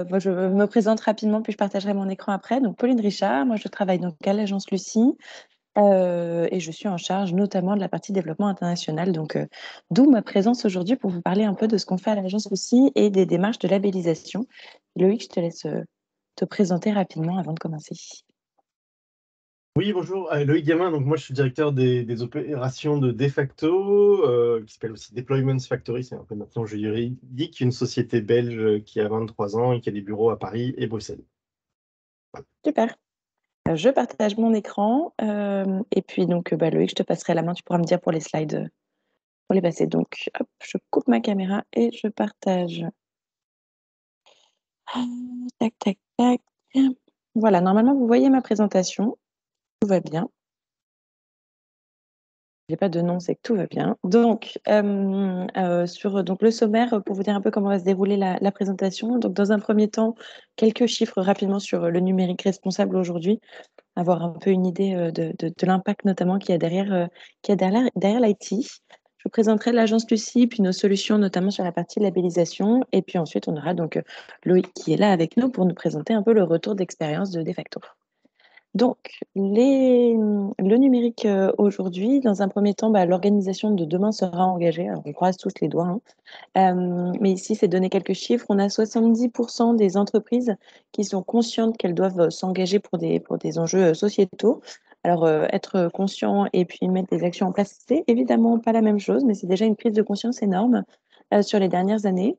Moi, je me présente rapidement, puis je partagerai mon écran après. Donc, Pauline Richard, moi, je travaille donc à l'agence Lucie et je suis en charge notamment de la partie développement international. Donc, d'où ma présence aujourd'hui pour vous parler un peu de ce qu'on fait à l'agence Lucie et des démarches de labellisation. Loïc, je te laisse te présenter rapidement avant de commencer. Oui, bonjour, Loïc Gamin. Donc moi, je suis directeur des opérations de Defacto, qui s'appelle aussi Deployments Factory, c'est un peu notre nom juridique, une société belge qui a 23 ans et qui a des bureaux à Paris et Bruxelles. Super. Je partage mon écran et puis donc, Loïc, je te passerai la main. Tu pourras me dire pour les slides, pour les passer. Donc, hop, je coupe ma caméra et je partage. Tac, tac, tac. Voilà, normalement, vous voyez ma présentation. Tout va bien. J'ai pas de nom, c'est que tout va bien. Donc, sur donc, le sommaire, pour vous dire un peu comment va se dérouler la présentation. Donc, dans un premier temps, quelques chiffres rapidement sur le numérique responsable aujourd'hui, avoir un peu une idée de l'impact notamment qu'il y a derrière l'IT. Je vous présenterai l'agence Lucie, puis nos solutions, notamment sur la partie labellisation. Et puis ensuite, on aura donc Loïc qui est là avec nous pour nous présenter un peu le retour d'expérience de Defacto. Donc, le numérique aujourd'hui, dans un premier temps, l'organisation de demain sera engagée. Alors, on croise tous les doigts, hein. Mais ici, c'est donner quelques chiffres. On a 70% des entreprises qui sont conscientes qu'elles doivent s'engager pour des enjeux sociétaux. Alors, être conscient et puis mettre des actions en place, c'est évidemment pas la même chose, mais c'est déjà une prise de conscience énorme sur les dernières années.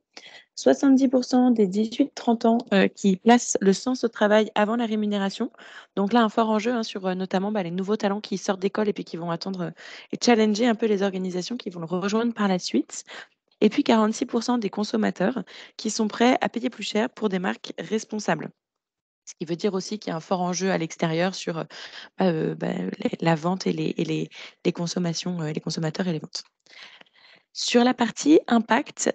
70% des 18-30 ans qui placent le sens au travail avant la rémunération. Donc là, un fort enjeu hein, sur notamment les nouveaux talents qui sortent d'école et puis qui vont attendre et challenger un peu les organisations qui vont le rejoindre par la suite. Et puis 46% des consommateurs qui sont prêts à payer plus cher pour des marques responsables. Ce qui veut dire aussi qu'il y a un fort enjeu à l'extérieur sur la vente les consommations, les consommateurs et les ventes. Sur la partie impact,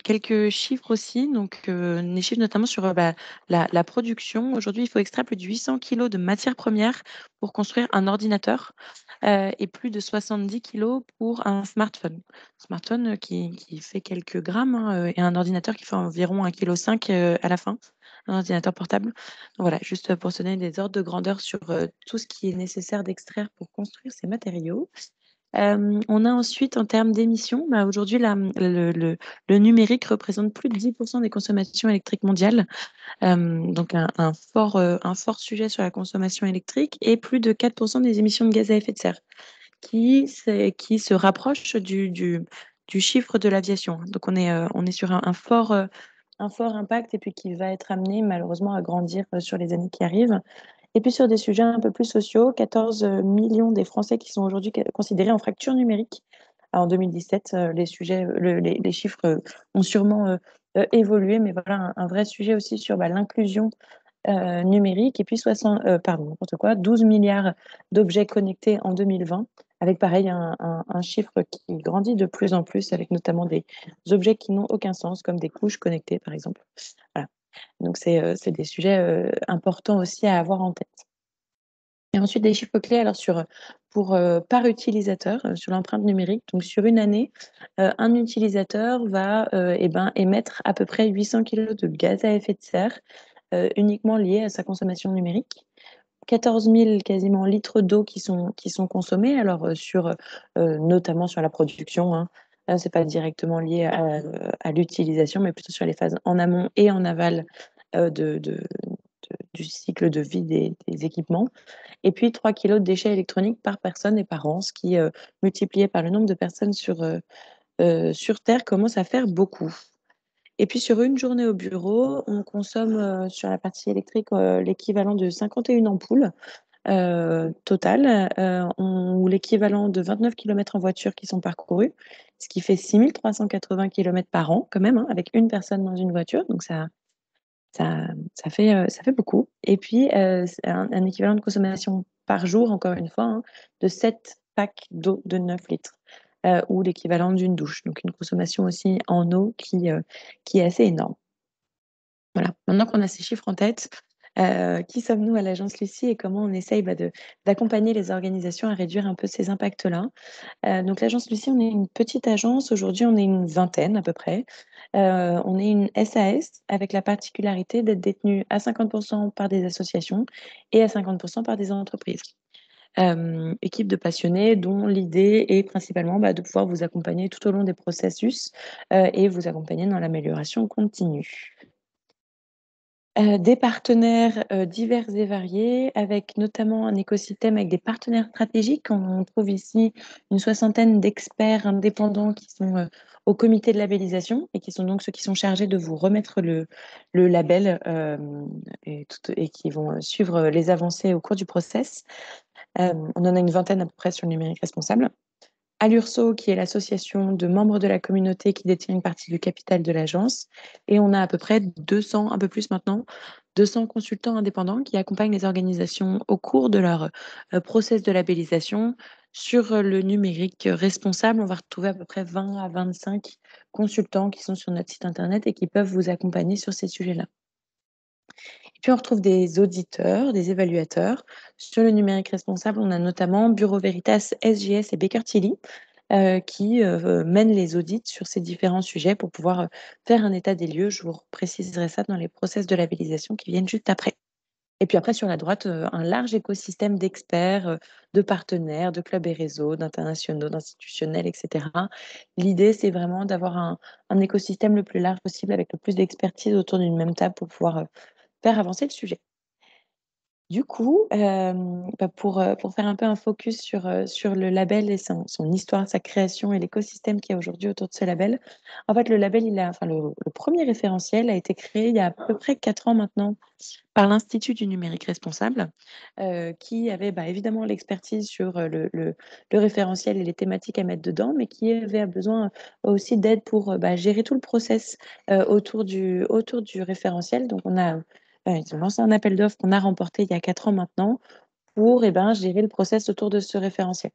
quelques chiffres aussi, donc des chiffres notamment sur la production. Aujourd'hui, il faut extraire plus de 800 kilos de matières premières pour construire un ordinateur et plus de 70 kilos pour un smartphone. Smartphone qui fait quelques grammes hein, et un ordinateur qui fait environ 1,5 kg à la fin, un ordinateur portable. Donc, voilà, juste pour se donner des ordres de grandeur sur tout ce qui est nécessaire d'extraire pour construire ces matériaux. On a ensuite, en termes d'émissions, aujourd'hui, le numérique représente plus de 10% des consommations électriques mondiales. Donc, un fort sujet sur la consommation électrique et plus de 4% des émissions de gaz à effet de serre qui se rapproche du chiffre de l'aviation. Donc, on est sur un fort impact et puis qui va être amené malheureusement à grandir sur les années qui arrivent. Et puis sur des sujets un peu plus sociaux, 14 millions des Français qui sont aujourd'hui considérés en fracture numérique. Alors, en 2017, les chiffres ont sûrement évolué, mais voilà un vrai sujet aussi sur l'inclusion numérique. Et puis 12 milliards d'objets connectés en 2020, avec pareil un chiffre qui grandit de plus en plus, avec notamment des objets qui n'ont aucun sens, comme des couches connectées, par exemple. Voilà. Donc, c'est des sujets importants aussi à avoir en tête. Et ensuite, des chiffres clés alors par utilisateur sur l'empreinte numérique. Donc, sur une année, un utilisateur va émettre à peu près 800 kg de gaz à effet de serre uniquement liés à sa consommation numérique. 14 000 quasiment litres d'eau qui sont consommés, alors notamment sur la production. Hein. C'est pas directement lié à l'utilisation, mais plutôt sur les phases en amont et en aval du cycle de vie des équipements. Et puis 3 kilos de déchets électroniques par personne et par an, ce qui, multiplié par le nombre de personnes sur Terre, commence à faire beaucoup. Et puis sur une journée au bureau, on consomme sur la partie électrique l'équivalent de 51 ampoules total, ou l'équivalent de 29 kilomètres en voiture qui sont parcourus, ce qui fait 6 380 kilomètres par an quand même, hein, avec une personne dans une voiture. Donc ça fait beaucoup. Et puis c'est un équivalent de consommation par jour, encore une fois, hein, de 7 packs d'eau de 9 litres, ou l'équivalent d'une douche. Donc une consommation aussi en eau qui est assez énorme. Voilà, maintenant qu'on a ces chiffres en tête, qui sommes-nous à l'agence Lucie et comment on essaye d'accompagner les organisations à réduire un peu ces impacts-là. Donc l'agence Lucie, on est une petite agence. Aujourd'hui, on est une vingtaine à peu près. On est une SAS avec la particularité d'être détenue à 50% par des associations et à 50% par des entreprises. Équipe de passionnés dont l'idée est principalement de pouvoir vous accompagner tout au long des processus et vous accompagner dans l'amélioration continue. Des partenaires divers et variés, avec notamment un écosystème avec des partenaires stratégiques. On trouve ici une soixantaine d'experts indépendants qui sont au comité de labellisation et qui sont donc ceux qui sont chargés de vous remettre le label et qui vont suivre les avancées au cours du process. On en a une vingtaine à peu près sur le numérique responsable. Allurso, qui est l'association de membres de la communauté qui détient une partie du capital de l'agence. Et on a à peu près 200, un peu plus maintenant, 200 consultants indépendants qui accompagnent les organisations au cours de leur process de labellisation. Sur le numérique responsable, on va retrouver à peu près 20 à 25 consultants qui sont sur notre site internet et qui peuvent vous accompagner sur ces sujets-là. Et puis on retrouve des auditeurs, des évaluateurs. Sur le numérique responsable, on a notamment Bureau Veritas, SGS et Baker Tilly qui mènent les audits sur ces différents sujets pour pouvoir faire un état des lieux. Je vous préciserai ça dans les process de labellisation qui viennent juste après. Et puis après, sur la droite, un large écosystème d'experts, de partenaires, de clubs et réseaux, d'internationaux, d'institutionnels, etc. L'idée, c'est vraiment d'avoir un écosystème le plus large possible avec le plus d'expertise autour d'une même table pour pouvoir faire avancer le sujet. Du coup, pour faire un peu un focus sur le label et son histoire, sa création et l'écosystème qu'il y a aujourd'hui autour de ce label. En fait, le label, le premier référentiel a été créé il y a à peu près 4 ans maintenant par l'Institut du numérique responsable, qui avait, évidemment l'expertise sur, le référentiel et les thématiques à mettre dedans, mais qui avait besoin aussi d'aide pour, gérer tout le process, autour du référentiel. Donc ils ont lancé un appel d'offres qu'on a remporté il y a 4 ans maintenant pour, gérer le process autour de ce référentiel.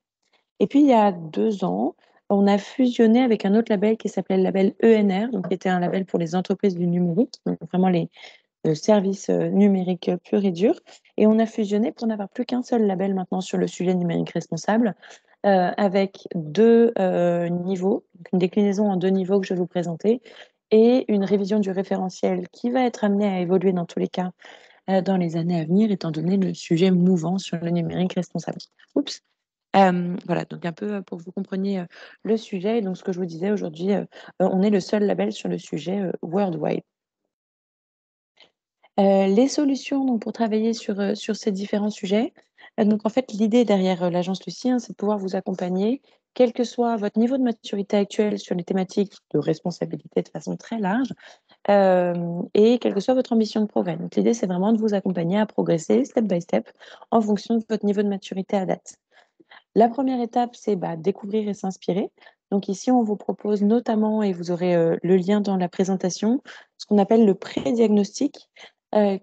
Et puis il y a 2 ans, on a fusionné avec un autre label qui s'appelait le label ENR, donc qui était un label pour les entreprises du numérique, donc vraiment les services numériques purs et durs. Et on a fusionné pour n'avoir plus qu'un seul label maintenant sur le sujet numérique responsable, avec 2 niveaux, donc une déclinaison en 2 niveaux que je vais vous présenter et une révision du référentiel qui va être amenée à évoluer dans tous les cas dans les années à venir, étant donné le sujet mouvant sur le numérique responsable. Oups. Voilà, donc un peu pour que vous compreniez le sujet. Et donc, ce que je vous disais aujourd'hui, on est le seul label sur le sujet worldwide. Les solutions donc pour travailler sur ces différents sujets, donc en fait, l'idée derrière, l'agence Lucie, hein, c'est de pouvoir vous accompagner, quel que soit votre niveau de maturité actuel sur les thématiques de responsabilité de façon très large, et quelle que soit votre ambition de progrès. Donc l'idée, c'est vraiment de vous accompagner à progresser step by step en fonction de votre niveau de maturité à date. La première étape, c'est, découvrir et s'inspirer. Donc ici, on vous propose notamment, et vous aurez, le lien dans la présentation, ce qu'on appelle le pré-diagnostic,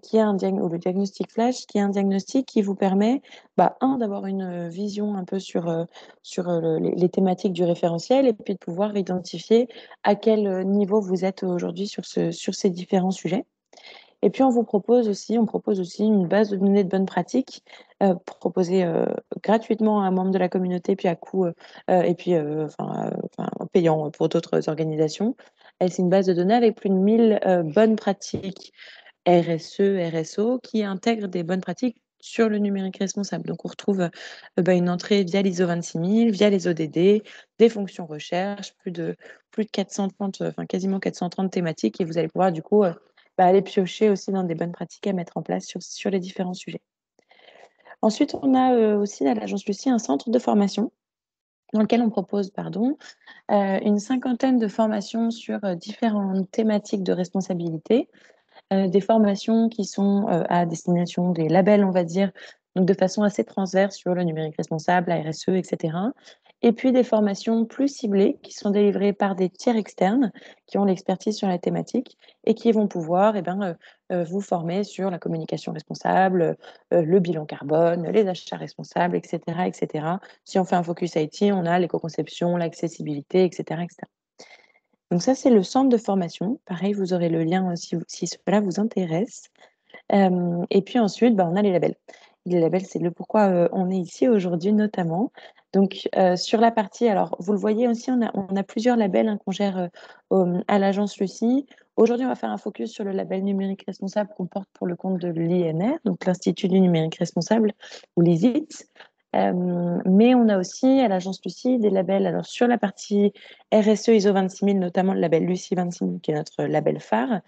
qui est ou le diagnostic flash, qui est un diagnostic qui vous permet, d'avoir une, vision un peu sur les thématiques du référentiel et puis de pouvoir identifier à quel, niveau vous êtes aujourd'hui sur ces différents sujets. Et puis on propose aussi une base de données de bonnes pratiques, proposée, gratuitement à un membre de la communauté, puis à coût, et puis, payant pour d'autres organisations. Et c'est une base de données avec plus de 1000 bonnes pratiques RSE, RSO, qui intègrent des bonnes pratiques sur le numérique responsable. Donc on retrouve, une entrée via l'ISO 26000, via les ODD, des fonctions recherche, plus de 430, enfin quasiment 430 thématiques, et vous allez pouvoir du coup, aller piocher aussi dans des bonnes pratiques à mettre en place sur les différents sujets. Ensuite, on a, aussi à l'agence Lucie un centre de formation dans lequel on propose, une cinquantaine de formations sur, différentes thématiques de responsabilité. Des formations qui sont, à destination des labels, on va dire, donc de façon assez transverse sur le numérique responsable, la RSE, et cetera. Et puis des formations plus ciblées qui sont délivrées par des tiers externes qui ont l'expertise sur la thématique et qui vont pouvoir, vous former sur la communication responsable, le bilan carbone, les achats responsables, et cetera, et cetera. Si on fait un focus IT, on a l'éco-conception, l'accessibilité, et cetera, et cetera. Donc ça, c'est le centre de formation. Pareil, vous aurez le lien, si cela vous intéresse. Et puis ensuite, on a les labels. Les labels, c'est le pourquoi, on est ici aujourd'hui notamment. Donc, sur la partie, alors vous le voyez aussi, on a plusieurs labels hein, qu'on gère à l'agence Lucie. Aujourd'hui, on va faire un focus sur le label numérique responsable qu'on porte pour le compte de l'INR, donc l'Institut du numérique responsable, ou l'ISIT. Mais on a aussi à l'agence Lucie des labels, alors sur la partie RSE ISO 26000, notamment le label Lucie 26000, qui est notre label phare.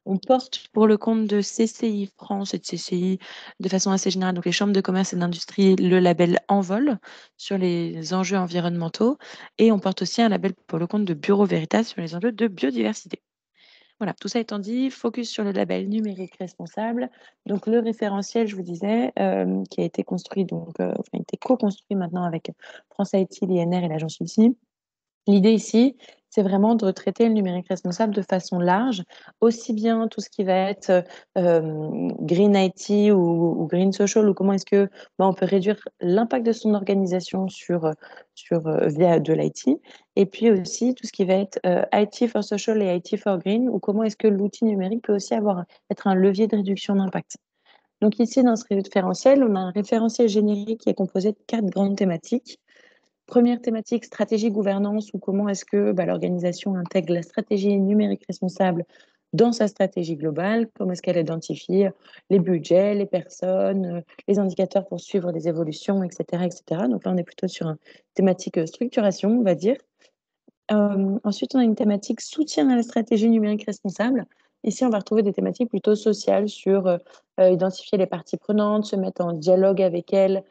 On porte pour le compte de CCI France et de CCI de façon assez générale, donc les chambres de commerce et d'industrie, le label Envol sur les enjeux environnementaux. Et on porte aussi un label pour le compte de Bureau Veritas sur les enjeux de biodiversité. Voilà, tout ça étant dit, focus sur le label numérique responsable. Donc le référentiel, je vous disais, qui a été construit, donc, enfin, été co-construit maintenant avec France IT, l'INR et l'agence Lucie. L'idée ici, c'est vraiment de traiter le numérique responsable de façon large, aussi bien tout ce qui va être Green IT ou Green Social, ou comment est-ce que on peut réduire l'impact de son organisation via de l'IT, et puis aussi tout ce qui va être IT for Social et IT for Green, ou comment est-ce que l'outil numérique peut aussi être un levier de réduction d'impact. Donc ici, dans ce référentiel, on a un référentiel générique qui est composé de 4 grandes thématiques. Première thématique, stratégie gouvernance, ou comment est-ce que l'organisation intègre la stratégie numérique responsable dans sa stratégie globale, comment est-ce qu'elle identifie les budgets, les personnes, les indicateurs pour suivre les évolutions, etc., etc. Donc là, on est plutôt sur une thématique structuration, on va dire. Ensuite, on a une thématique soutien à la stratégie numérique responsable. Ici, on va retrouver des thématiques plutôt sociales sur identifier les parties prenantes, se mettre en dialogue avec elles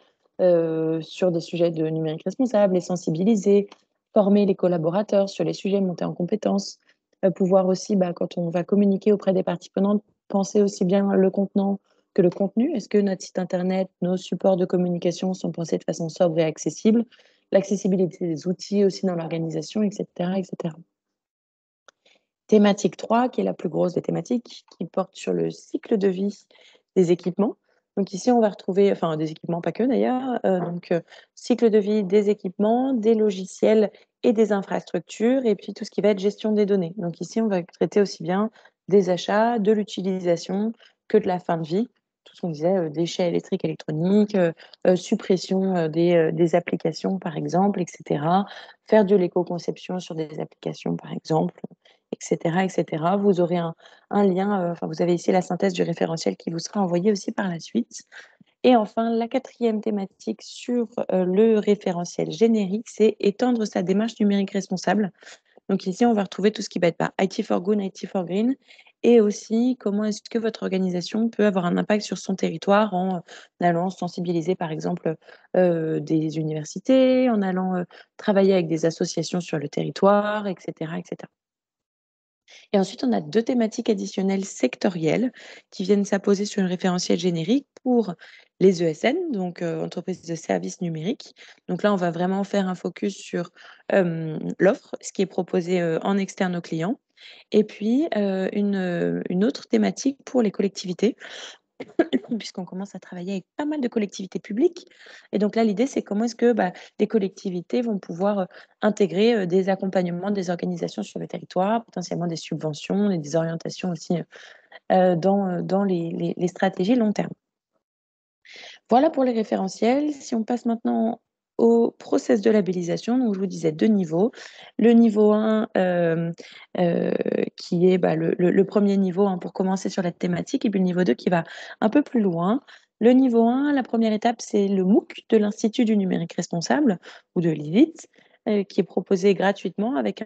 sur des sujets de numérique responsable, les sensibiliser, former les collaborateurs sur les sujets, monter en compétences, pouvoir aussi, quand on va communiquer auprès des parties prenantes, penser aussi bien le contenant que le contenu. Est-ce que notre site internet, nos supports de communication sont pensés de façon sobre et accessible? L'accessibilité des outils aussi dans l'organisation, etc., etc. Thématique 3, qui est la plus grosse des thématiques, qui porte sur le cycle de vie des équipements. Donc ici, on va retrouver, enfin des équipements, pas que d'ailleurs, cycle de vie des équipements, des logiciels et des infrastructures, et puis tout ce qui va être gestion des données. Donc ici, on va traiter aussi bien des achats, de l'utilisation que de la fin de vie. Tout ce qu'on disait, déchets électriques, électroniques, suppression des applications, par exemple, etc. Faire de l'éco-conception sur des applications, par exemple, etc., etc. Vous aurez un lien, enfin, vous avez ici la synthèse du référentiel qui vous sera envoyé aussi par la suite. Et enfin, la quatrième thématique sur le référentiel générique, c'est étendre sa démarche numérique responsable. Donc ici, on va retrouver tout ce qui va être IT for Good, IT for Green, et aussi comment est-ce que votre organisation peut avoir un impact sur son territoire en allant sensibiliser, par exemple, des universités, en allant travailler avec des associations sur le territoire, etc., etc. Et ensuite, on a 2 thématiques additionnelles sectorielles qui viennent s'apposer sur un référentiel générique pour les ESN, donc entreprises de services numériques. Donc là, on va vraiment faire un focus sur l'offre, ce qui est proposé en externe aux clients. Et puis, une autre thématique pour les collectivités, puisqu'on commence à travailler avec pas mal de collectivités publiques. Et donc là, l'idée, c'est comment est-ce que les collectivités vont pouvoir intégrer des accompagnements des organisations sur le territoire, potentiellement des subventions et des orientations aussi dans les stratégies long terme. Voilà pour les référentiels. Si on passe maintenant au process de labellisation, donc je vous disais 2 niveaux. Le niveau 1, qui est le premier niveau pour commencer sur la thématique, et puis le niveau 2 qui va un peu plus loin. Le niveau 1, la première étape, c'est le MOOC de l'Institut du numérique responsable, ou de l'IVIT, qui est proposé gratuitement avec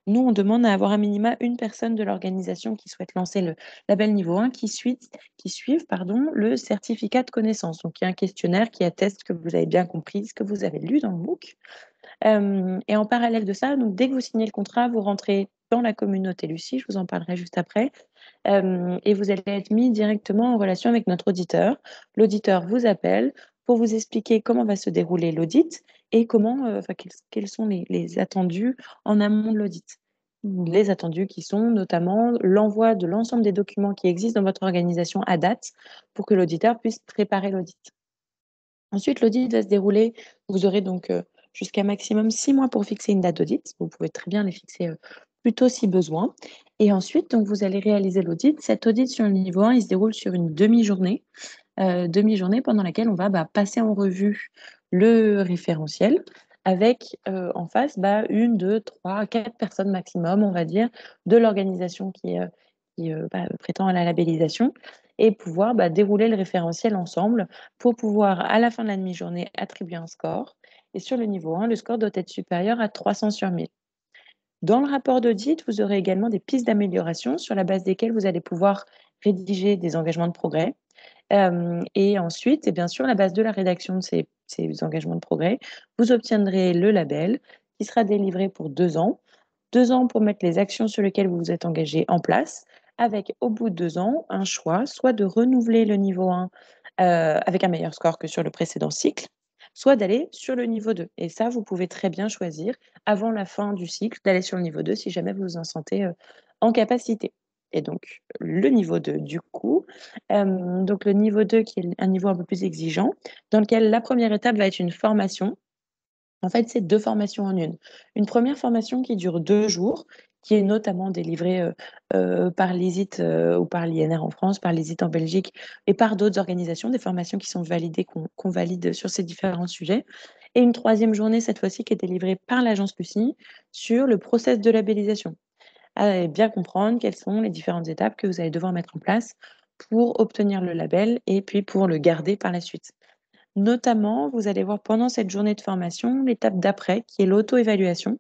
nous, on demande à avoir un minima une personne de l'organisation qui souhaite lancer le label niveau 1 qui suivent le certificat de connaissance. Donc, il y a un questionnaire qui atteste que vous avez bien compris ce que vous avez lu dans le MOOC. Et en parallèle de ça, donc, dès que vous signez le contrat, vous rentrez dans la communauté Lucie, je vous en parlerai juste après, et vous allez être mis directement en relation avec notre auditeur. L'auditeur vous appelle pour vous expliquer comment va se dérouler l'audit et quels sont les attendus en amont de l'audit. Les attendus qui sont notamment l'envoi de l'ensemble des documents qui existent dans votre organisation à date pour que l'auditeur puisse préparer l'audit. Ensuite, l'audit va se dérouler. Vous aurez donc jusqu'à maximum 6 mois pour fixer une date d'audit. Vous pouvez très bien les fixer plus tôt si besoin. Et ensuite, donc, vous allez réaliser l'audit. Cet audit sur le niveau 1, il se déroule sur une demi-journée pendant laquelle on va passer en revue le référentiel avec en face 1, 2, 3, 4 personnes maximum, on va dire, de l'organisation qui prétend à la labellisation et pouvoir dérouler le référentiel ensemble pour pouvoir, à la fin de la demi-journée, attribuer un score. Et sur le niveau 1, le score doit être supérieur à 300 sur 1000. Dans le rapport d'audit, vous aurez également des pistes d'amélioration sur la base desquelles vous allez pouvoir rédiger des engagements de progrès. Et ensuite, et bien sûr, à la base de la rédaction de ces engagements de progrès, vous obtiendrez le label qui sera délivré pour 2 ans. 2 ans pour mettre les actions sur lesquelles vous vous êtes engagé en place, avec au bout de 2 ans, un choix, soit de renouveler le niveau 1 avec un meilleur score que sur le précédent cycle, soit d'aller sur le niveau 2. Et ça, vous pouvez très bien choisir avant la fin du cycle d'aller sur le niveau 2 si jamais vous vous en sentez en capacité. Et donc, le niveau 2, du coup, donc le niveau 2 qui est un niveau un peu plus exigeant, dans lequel la première étape va être une formation. En fait, c'est 2 formations en une. Une première formation qui dure 2 jours, qui est notamment délivrée par l'ISIT ou par l'INR en France, par l'ISIT en Belgique et par d'autres organisations, des formations qui sont validées, qu'on valide sur ces différents sujets. Et une troisième journée, cette fois-ci, qui est délivrée par l'agence Lucie sur le process de labellisation. À bien comprendre quelles sont les différentes étapes que vous allez devoir mettre en place pour obtenir le label et puis pour le garder par la suite. Notamment, vous allez voir pendant cette journée de formation l'étape d'après, qui est l'auto-évaluation,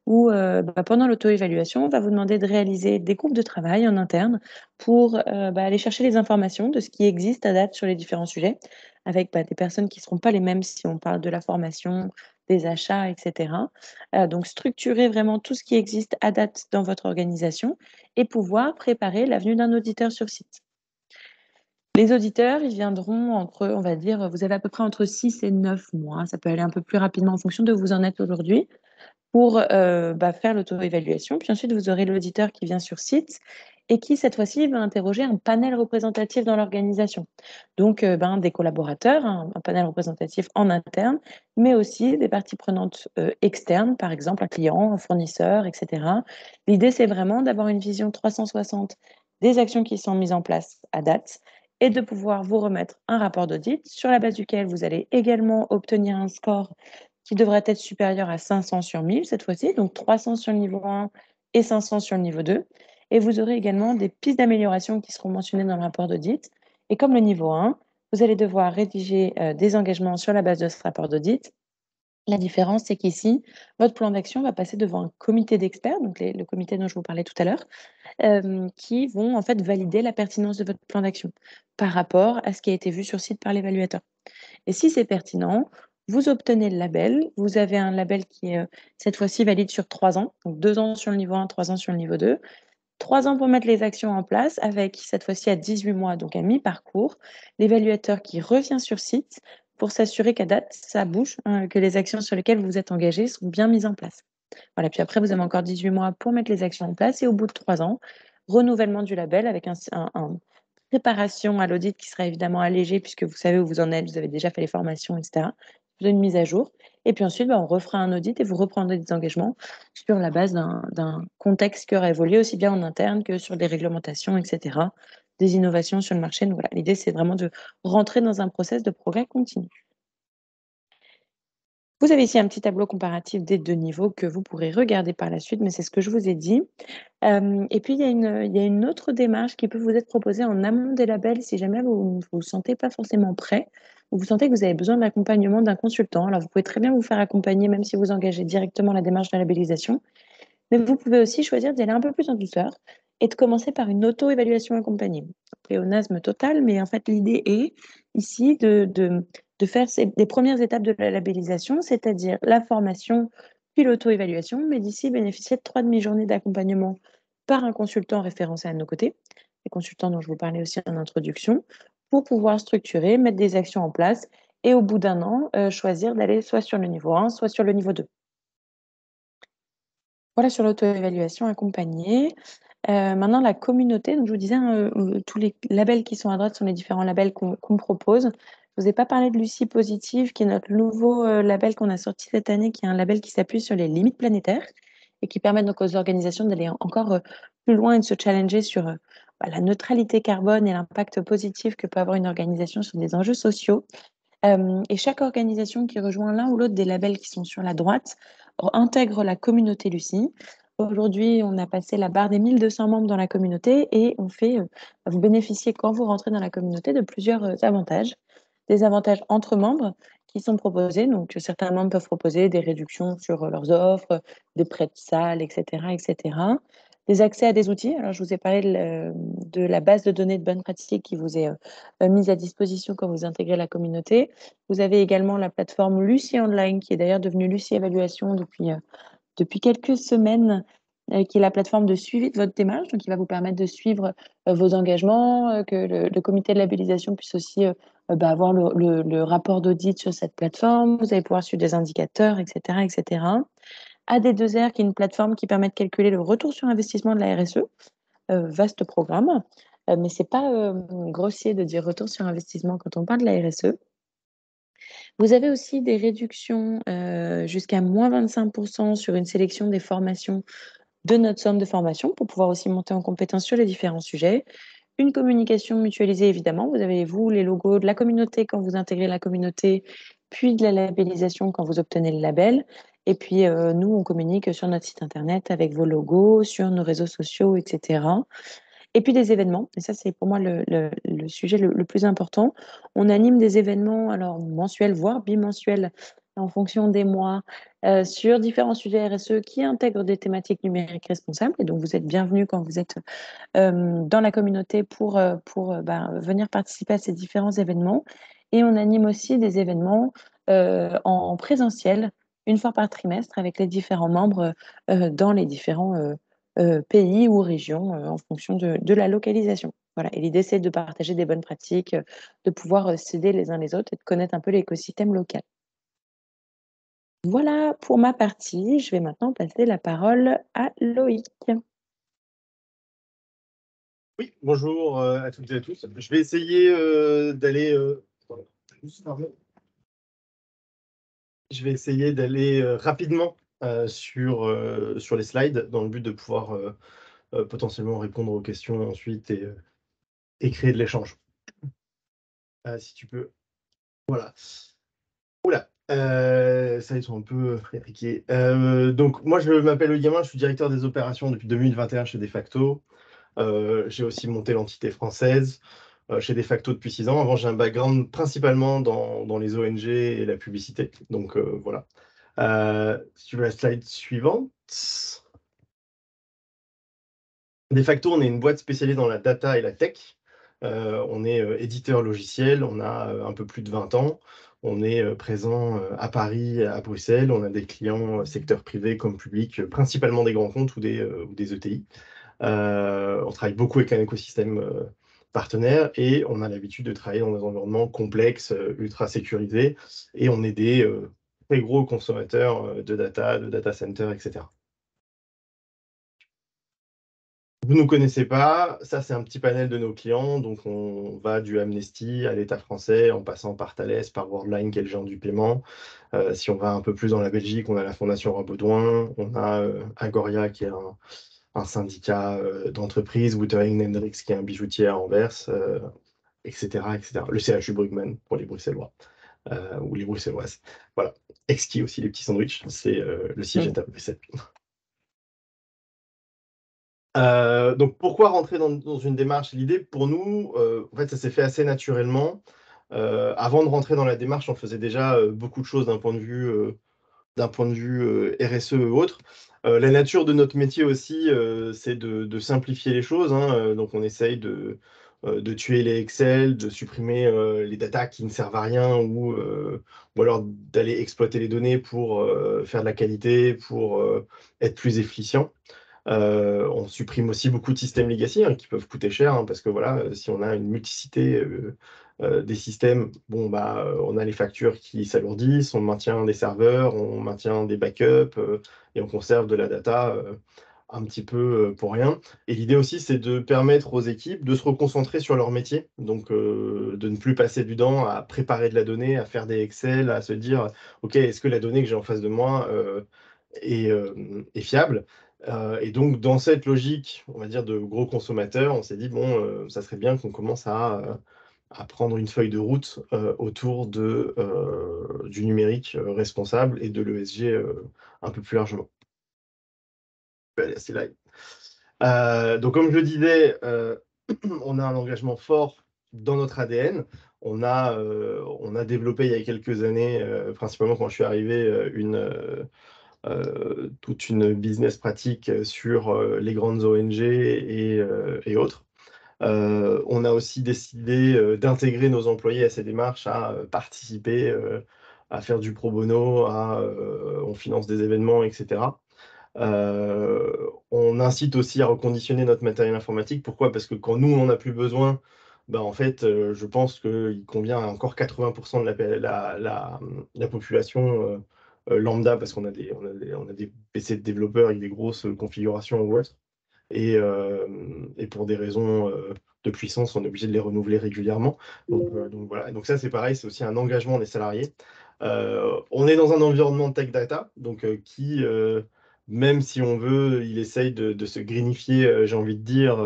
où pendant l'auto-évaluation, on va vous demander de réaliser des groupes de travail en interne pour aller chercher les informations de ce qui existe à date sur les différents sujets, avec des personnes qui ne seront pas les mêmes si on parle de la formation, des achats, etc. Donc structurer vraiment tout ce qui existe à date dans votre organisation et pouvoir préparer la venue d'un auditeur sur site. Les auditeurs, ils viendront on va dire, vous avez à peu près entre 6 et 9 mois, ça peut aller un peu plus rapidement en fonction de où vous en êtes aujourd'hui, pour faire l'auto-évaluation. Puis ensuite, vous aurez l'auditeur qui vient sur site et qui, cette fois-ci, va interroger un panel représentatif dans l'organisation. Donc, des collaborateurs, un panel représentatif en interne, mais aussi des parties prenantes externes, par exemple un client, un fournisseur, etc. L'idée, c'est vraiment d'avoir une vision 360 des actions qui sont mises en place à date et de pouvoir vous remettre un rapport d'audit sur la base duquel vous allez également obtenir un score qui devrait être supérieur à 500 sur 1000 cette fois-ci, donc 300 sur le niveau 1 et 500 sur le niveau 2. Et vous aurez également des pistes d'amélioration qui seront mentionnées dans le rapport d'audit. Et comme le niveau 1, vous allez devoir rédiger des engagements sur la base de ce rapport d'audit. La différence, c'est qu'ici, votre plan d'action va passer devant un comité d'experts, donc le comité dont je vous parlais tout à l'heure, qui vont en fait valider la pertinence de votre plan d'action par rapport à ce qui a été vu sur site par l'évaluateur. Et si c'est pertinent, vous obtenez le label. Vous avez un label qui est cette fois-ci valide sur 3 ans, donc 2 ans sur le niveau 1, 3 ans sur le niveau 2. 3 ans pour mettre les actions en place, avec cette fois-ci à 18 mois, donc à mi-parcours, l'évaluateur qui revient sur site pour s'assurer qu'à date, ça bouge, que les actions sur lesquelles vous vous êtes engagé sont bien mises en place. Voilà, puis après, vous avez encore 18 mois pour mettre les actions en place et au bout de 3 ans, renouvellement du label avec un préparation à l'audit qui sera évidemment allégée puisque vous savez où vous en êtes, vous avez déjà fait les formations, etc. Vous avez une mise à jour. Et puis ensuite, on refera un audit et vous reprendrez des engagements sur la base d'un contexte qui aura évolué aussi bien en interne que sur des réglementations, etc., des innovations sur le marché. Donc voilà, l'idée, c'est vraiment de rentrer dans un process de progrès continu. Vous avez ici un petit tableau comparatif des 2 niveaux que vous pourrez regarder par la suite, mais c'est ce que je vous ai dit. Et puis il y a une autre démarche qui peut vous être proposée en amont des labels si jamais vous ne vous sentez pas forcément prêt ou vous sentez que vous avez besoin de l'accompagnement d'un consultant. Alors vous pouvez très bien vous faire accompagner même si vous engagez directement la démarche de labellisation, mais vous pouvez aussi choisir d'y aller un peu plus en douceur et de commencer par une auto-évaluation accompagnée. Pléonasme total, mais en fait l'idée est ici de faire des premières étapes de la labellisation, c'est-à-dire la formation puis l'auto-évaluation, mais d'ici bénéficier de 3 demi-journées d'accompagnement par un consultant référencé à nos côtés, les consultants dont je vous parlais aussi en introduction, pour pouvoir structurer, mettre des actions en place et au bout d'un an, choisir d'aller soit sur le niveau 1, soit sur le niveau 2. Voilà sur l'auto-évaluation accompagnée. Maintenant la communauté, donc je vous disais, tous les labels qui sont à droite sont les différents labels qu'on propose. Je vous ai pas parlé de Lucie Positive, qui est notre nouveau, label qu'on a sorti cette année, qui est un label qui s'appuie sur les limites planétaires et qui permet donc aux organisations d'aller encore, plus loin et de se challenger sur, la neutralité carbone et l'impact positif que peut avoir une organisation sur des enjeux sociaux. Et chaque organisation qui rejoint l'un ou l'autre des labels qui sont sur la droite intègre la communauté Lucie. Aujourd'hui, on a passé la barre des 1200 membres dans la communauté et vous bénéficiez quand vous rentrez dans la communauté de plusieurs avantages. Des avantages entre membres qui sont proposés. Donc, certains membres peuvent proposer des réductions sur leurs offres, des prêts de salle, etc., etc. Des accès à des outils. Alors, je vous ai parlé de la base de données de bonnes pratiques qui vous est mise à disposition quand vous intégrez la communauté. Vous avez également la plateforme Lucie Online, qui est d'ailleurs devenue Lucie Évaluation depuis quelques semaines, qui est la plateforme de suivi de votre démarche, donc qui va vous permettre de suivre vos engagements, que le comité de labellisation puisse aussi avoir le rapport d'audit sur cette plateforme. Vous allez pouvoir suivre des indicateurs, etc., etc. AD2R, qui est une plateforme qui permet de calculer le retour sur investissement de la RSE. Vaste programme, mais c'est pas grossier de dire retour sur investissement quand on parle de la RSE. Vous avez aussi des réductions jusqu'à moins 25% sur une sélection des formations de notre somme de formation pour pouvoir aussi monter en compétence sur les différents sujets. Une communication mutualisée, évidemment. Vous avez, vous, les logos de la communauté quand vous intégrez la communauté, puis de la labellisation quand vous obtenez le label. Et puis, nous, on communique sur notre site internet avec vos logos, sur nos réseaux sociaux, etc. Et puis des événements, et ça c'est pour moi le sujet le plus important. On anime des événements alors mensuels, voire bimensuels, en fonction des mois, sur différents sujets RSE qui intègrent des thématiques numériques responsables. Et donc vous êtes bienvenus quand vous êtes dans la communauté pour venir participer à ces différents événements. Et on anime aussi des événements en présentiel, une fois par trimestre, avec les différents membres dans les différents pays ou régions en fonction de la localisation. Voilà. Et l'idée, c'est de partager des bonnes pratiques, de pouvoir s'aider les uns les autres et de connaître un peu l'écosystème local. Voilà pour ma partie. Je vais maintenant passer la parole à Loïc. Oui, bonjour à toutes et à tous. Je vais essayer d'aller. Pardon. Je vais essayer d'aller rapidement sur les slides dans le but de pouvoir potentiellement répondre aux questions ensuite et créer de l'échange. Si tu peux. Voilà. Oula, ça, ils sont un peu friqués. Donc, moi, je m'appelle Loïc Gamin, je suis directeur des opérations depuis 2021 chez Defacto. J'ai aussi monté l'entité française chez Defacto depuis 6 ans. Avant, j'ai un background principalement dans les ONG et la publicité. Donc, voilà. Si tu veux la slide suivante. Defacto, on est une boîte spécialisée dans la data et la tech. On est éditeur logiciel, on a un peu plus de 20 ans. On est présent à Paris, à Bruxelles. On a des clients secteur privé comme public, principalement des grands comptes ou des ETI. On travaille beaucoup avec un écosystème partenaire et on a l'habitude de travailler dans des environnements complexes, ultra sécurisés. Et on est des très gros consommateurs de data center, etc. Vous ne nous connaissez pas, ça c'est un petit panel de nos clients, donc on va du Amnesty à l'État français, en passant par Thales, par Worldline, qui est le géant du paiement. Si on va un peu plus dans la Belgique, on a la Fondation Roi-Baudouin, on a Agoria, qui est un syndicat d'entreprise, Wuthering Hendricks, qui est un bijoutier à Anvers, etc., etc. Le CHU Brugman pour les Bruxellois ou les Bruxelloises. Voilà. Exquis aussi, les petits sandwichs, c'est le siège est à Bruxelles. Donc pourquoi rentrer dans une démarche? L'idée pour nous, en fait, ça s'est fait assez naturellement. Avant de rentrer dans la démarche, on faisait déjà beaucoup de choses d'un point de vue RSE et autres. La nature de notre métier aussi, c'est de simplifier les choses, hein. Donc on essaye de tuer les Excel, de supprimer les datas qui ne servent à rien ou alors d'aller exploiter les données pour faire de la qualité, pour être plus efficient. On supprime aussi beaucoup de systèmes legacy qui peuvent coûter cher, hein, parce que voilà, si on a une multiplicité des systèmes, bon, bah, on a les factures qui s'alourdissent, on maintient des serveurs, on maintient des backups et on conserve de la data un petit peu pour rien. Et l'idée aussi, c'est de permettre aux équipes de se reconcentrer sur leur métier, donc de ne plus passer du temps à préparer de la donnée, à faire des Excel, à se dire, OK, est-ce que la donnée que j'ai en face de moi est fiable? Et donc, dans cette logique, on va dire, de gros consommateurs, on s'est dit, bon, ça serait bien qu'on commence à prendre une feuille de route autour du numérique responsable et de l'ESG un peu plus largement. Allez, c'est live. Donc, comme je le disais, on a un engagement fort dans notre ADN. On a développé il y a quelques années, principalement quand je suis arrivé, toute une business pratique sur les grandes ONG et autres. On a aussi décidé d'intégrer nos employés à ces démarches, à participer, à faire du pro bono, on finance des événements, etc. On incite aussi à reconditionner notre matériel informatique. Pourquoi? Parce que quand nous, on n'en a plus besoin, en fait, je pense qu'il convient à encore 80% de la population lambda, parce qu'on a des PC de développeurs avec des grosses configurations ou autres. Et pour des raisons de puissance, on est obligé de les renouveler régulièrement. Donc voilà. Donc ça, c'est pareil, c'est aussi un engagement des salariés. On est dans un environnement tech data, donc qui, même si on veut, il essaye de se greenifier, j'ai envie de dire,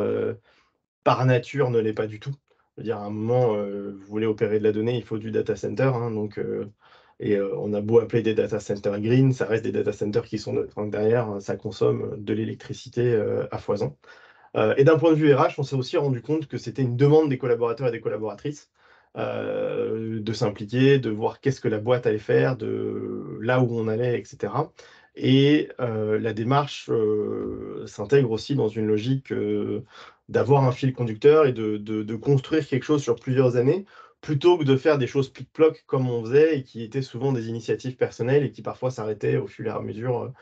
par nature, ne l'est pas du tout. Je veux dire, à un moment, vous voulez opérer de la donnée, il faut du data center, hein, on a beau appeler des data centers green, ça reste des data centers qui sont neutres, hein. Derrière, ça consomme de l'électricité à foison. Et d'un point de vue RH, on s'est aussi rendu compte que c'était une demande des collaborateurs et des collaboratrices de s'impliquer, de voir qu'est-ce que la boîte allait faire, de là où on allait, etc. Et la démarche s'intègre aussi dans une logique d'avoir un fil conducteur et de construire quelque chose sur plusieurs années, plutôt que de faire des choses plic-ploc comme on faisait et qui étaient souvent des initiatives personnelles et qui parfois s'arrêtaient au fur et à mesure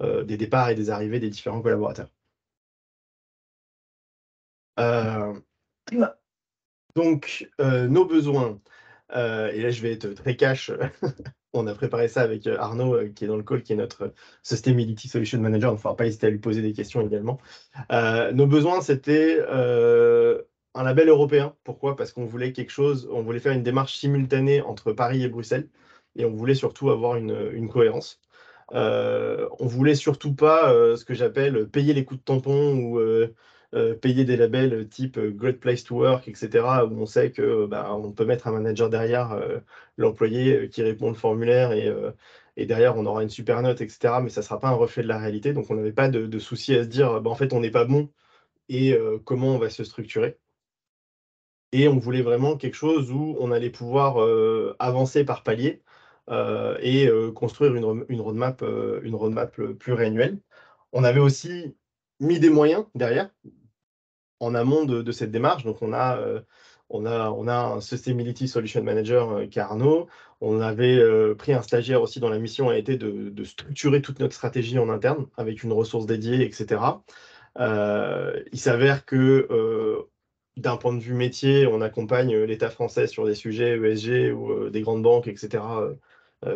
des départs et des arrivées des différents collaborateurs. Euh, donc, nos besoins, et là je vais être très cash, on a préparé ça avec Arnaud qui est dans le call, qui est notre Sustainability Solution Manager, donc il ne faudra pas hésiter à lui poser des questions également. Nos besoins, c'était un label européen. Pourquoi? Parce qu'on voulait quelque chose, on voulait faire une démarche simultanée entre Paris et Bruxelles, et on voulait surtout avoir une cohérence. On voulait surtout pas ce que j'appelle payer les coups de tampon ou payer des labels type Great Place to Work, etc., où on sait que on peut mettre un manager derrière l'employé qui répond le formulaire et derrière on aura une super note, etc., mais ça sera pas un reflet de la réalité. Donc on n'avait pas de souci à se dire en fait on n'est pas bon et comment on va se structurer. Et on voulait vraiment quelque chose où on allait pouvoir avancer par palier et construire une roadmap pluriannuelle. On avait aussi mis des moyens derrière, en amont de cette démarche. Donc, on a un Sustainability Solution Manager qui est Arnaud. On avait pris un stagiaire aussi dont la mission a été de structurer toute notre stratégie en interne avec une ressource dédiée, etc. Il s'avère que d'un point de vue métier, on accompagne l'État français sur des sujets ESG ou des grandes banques, etc.,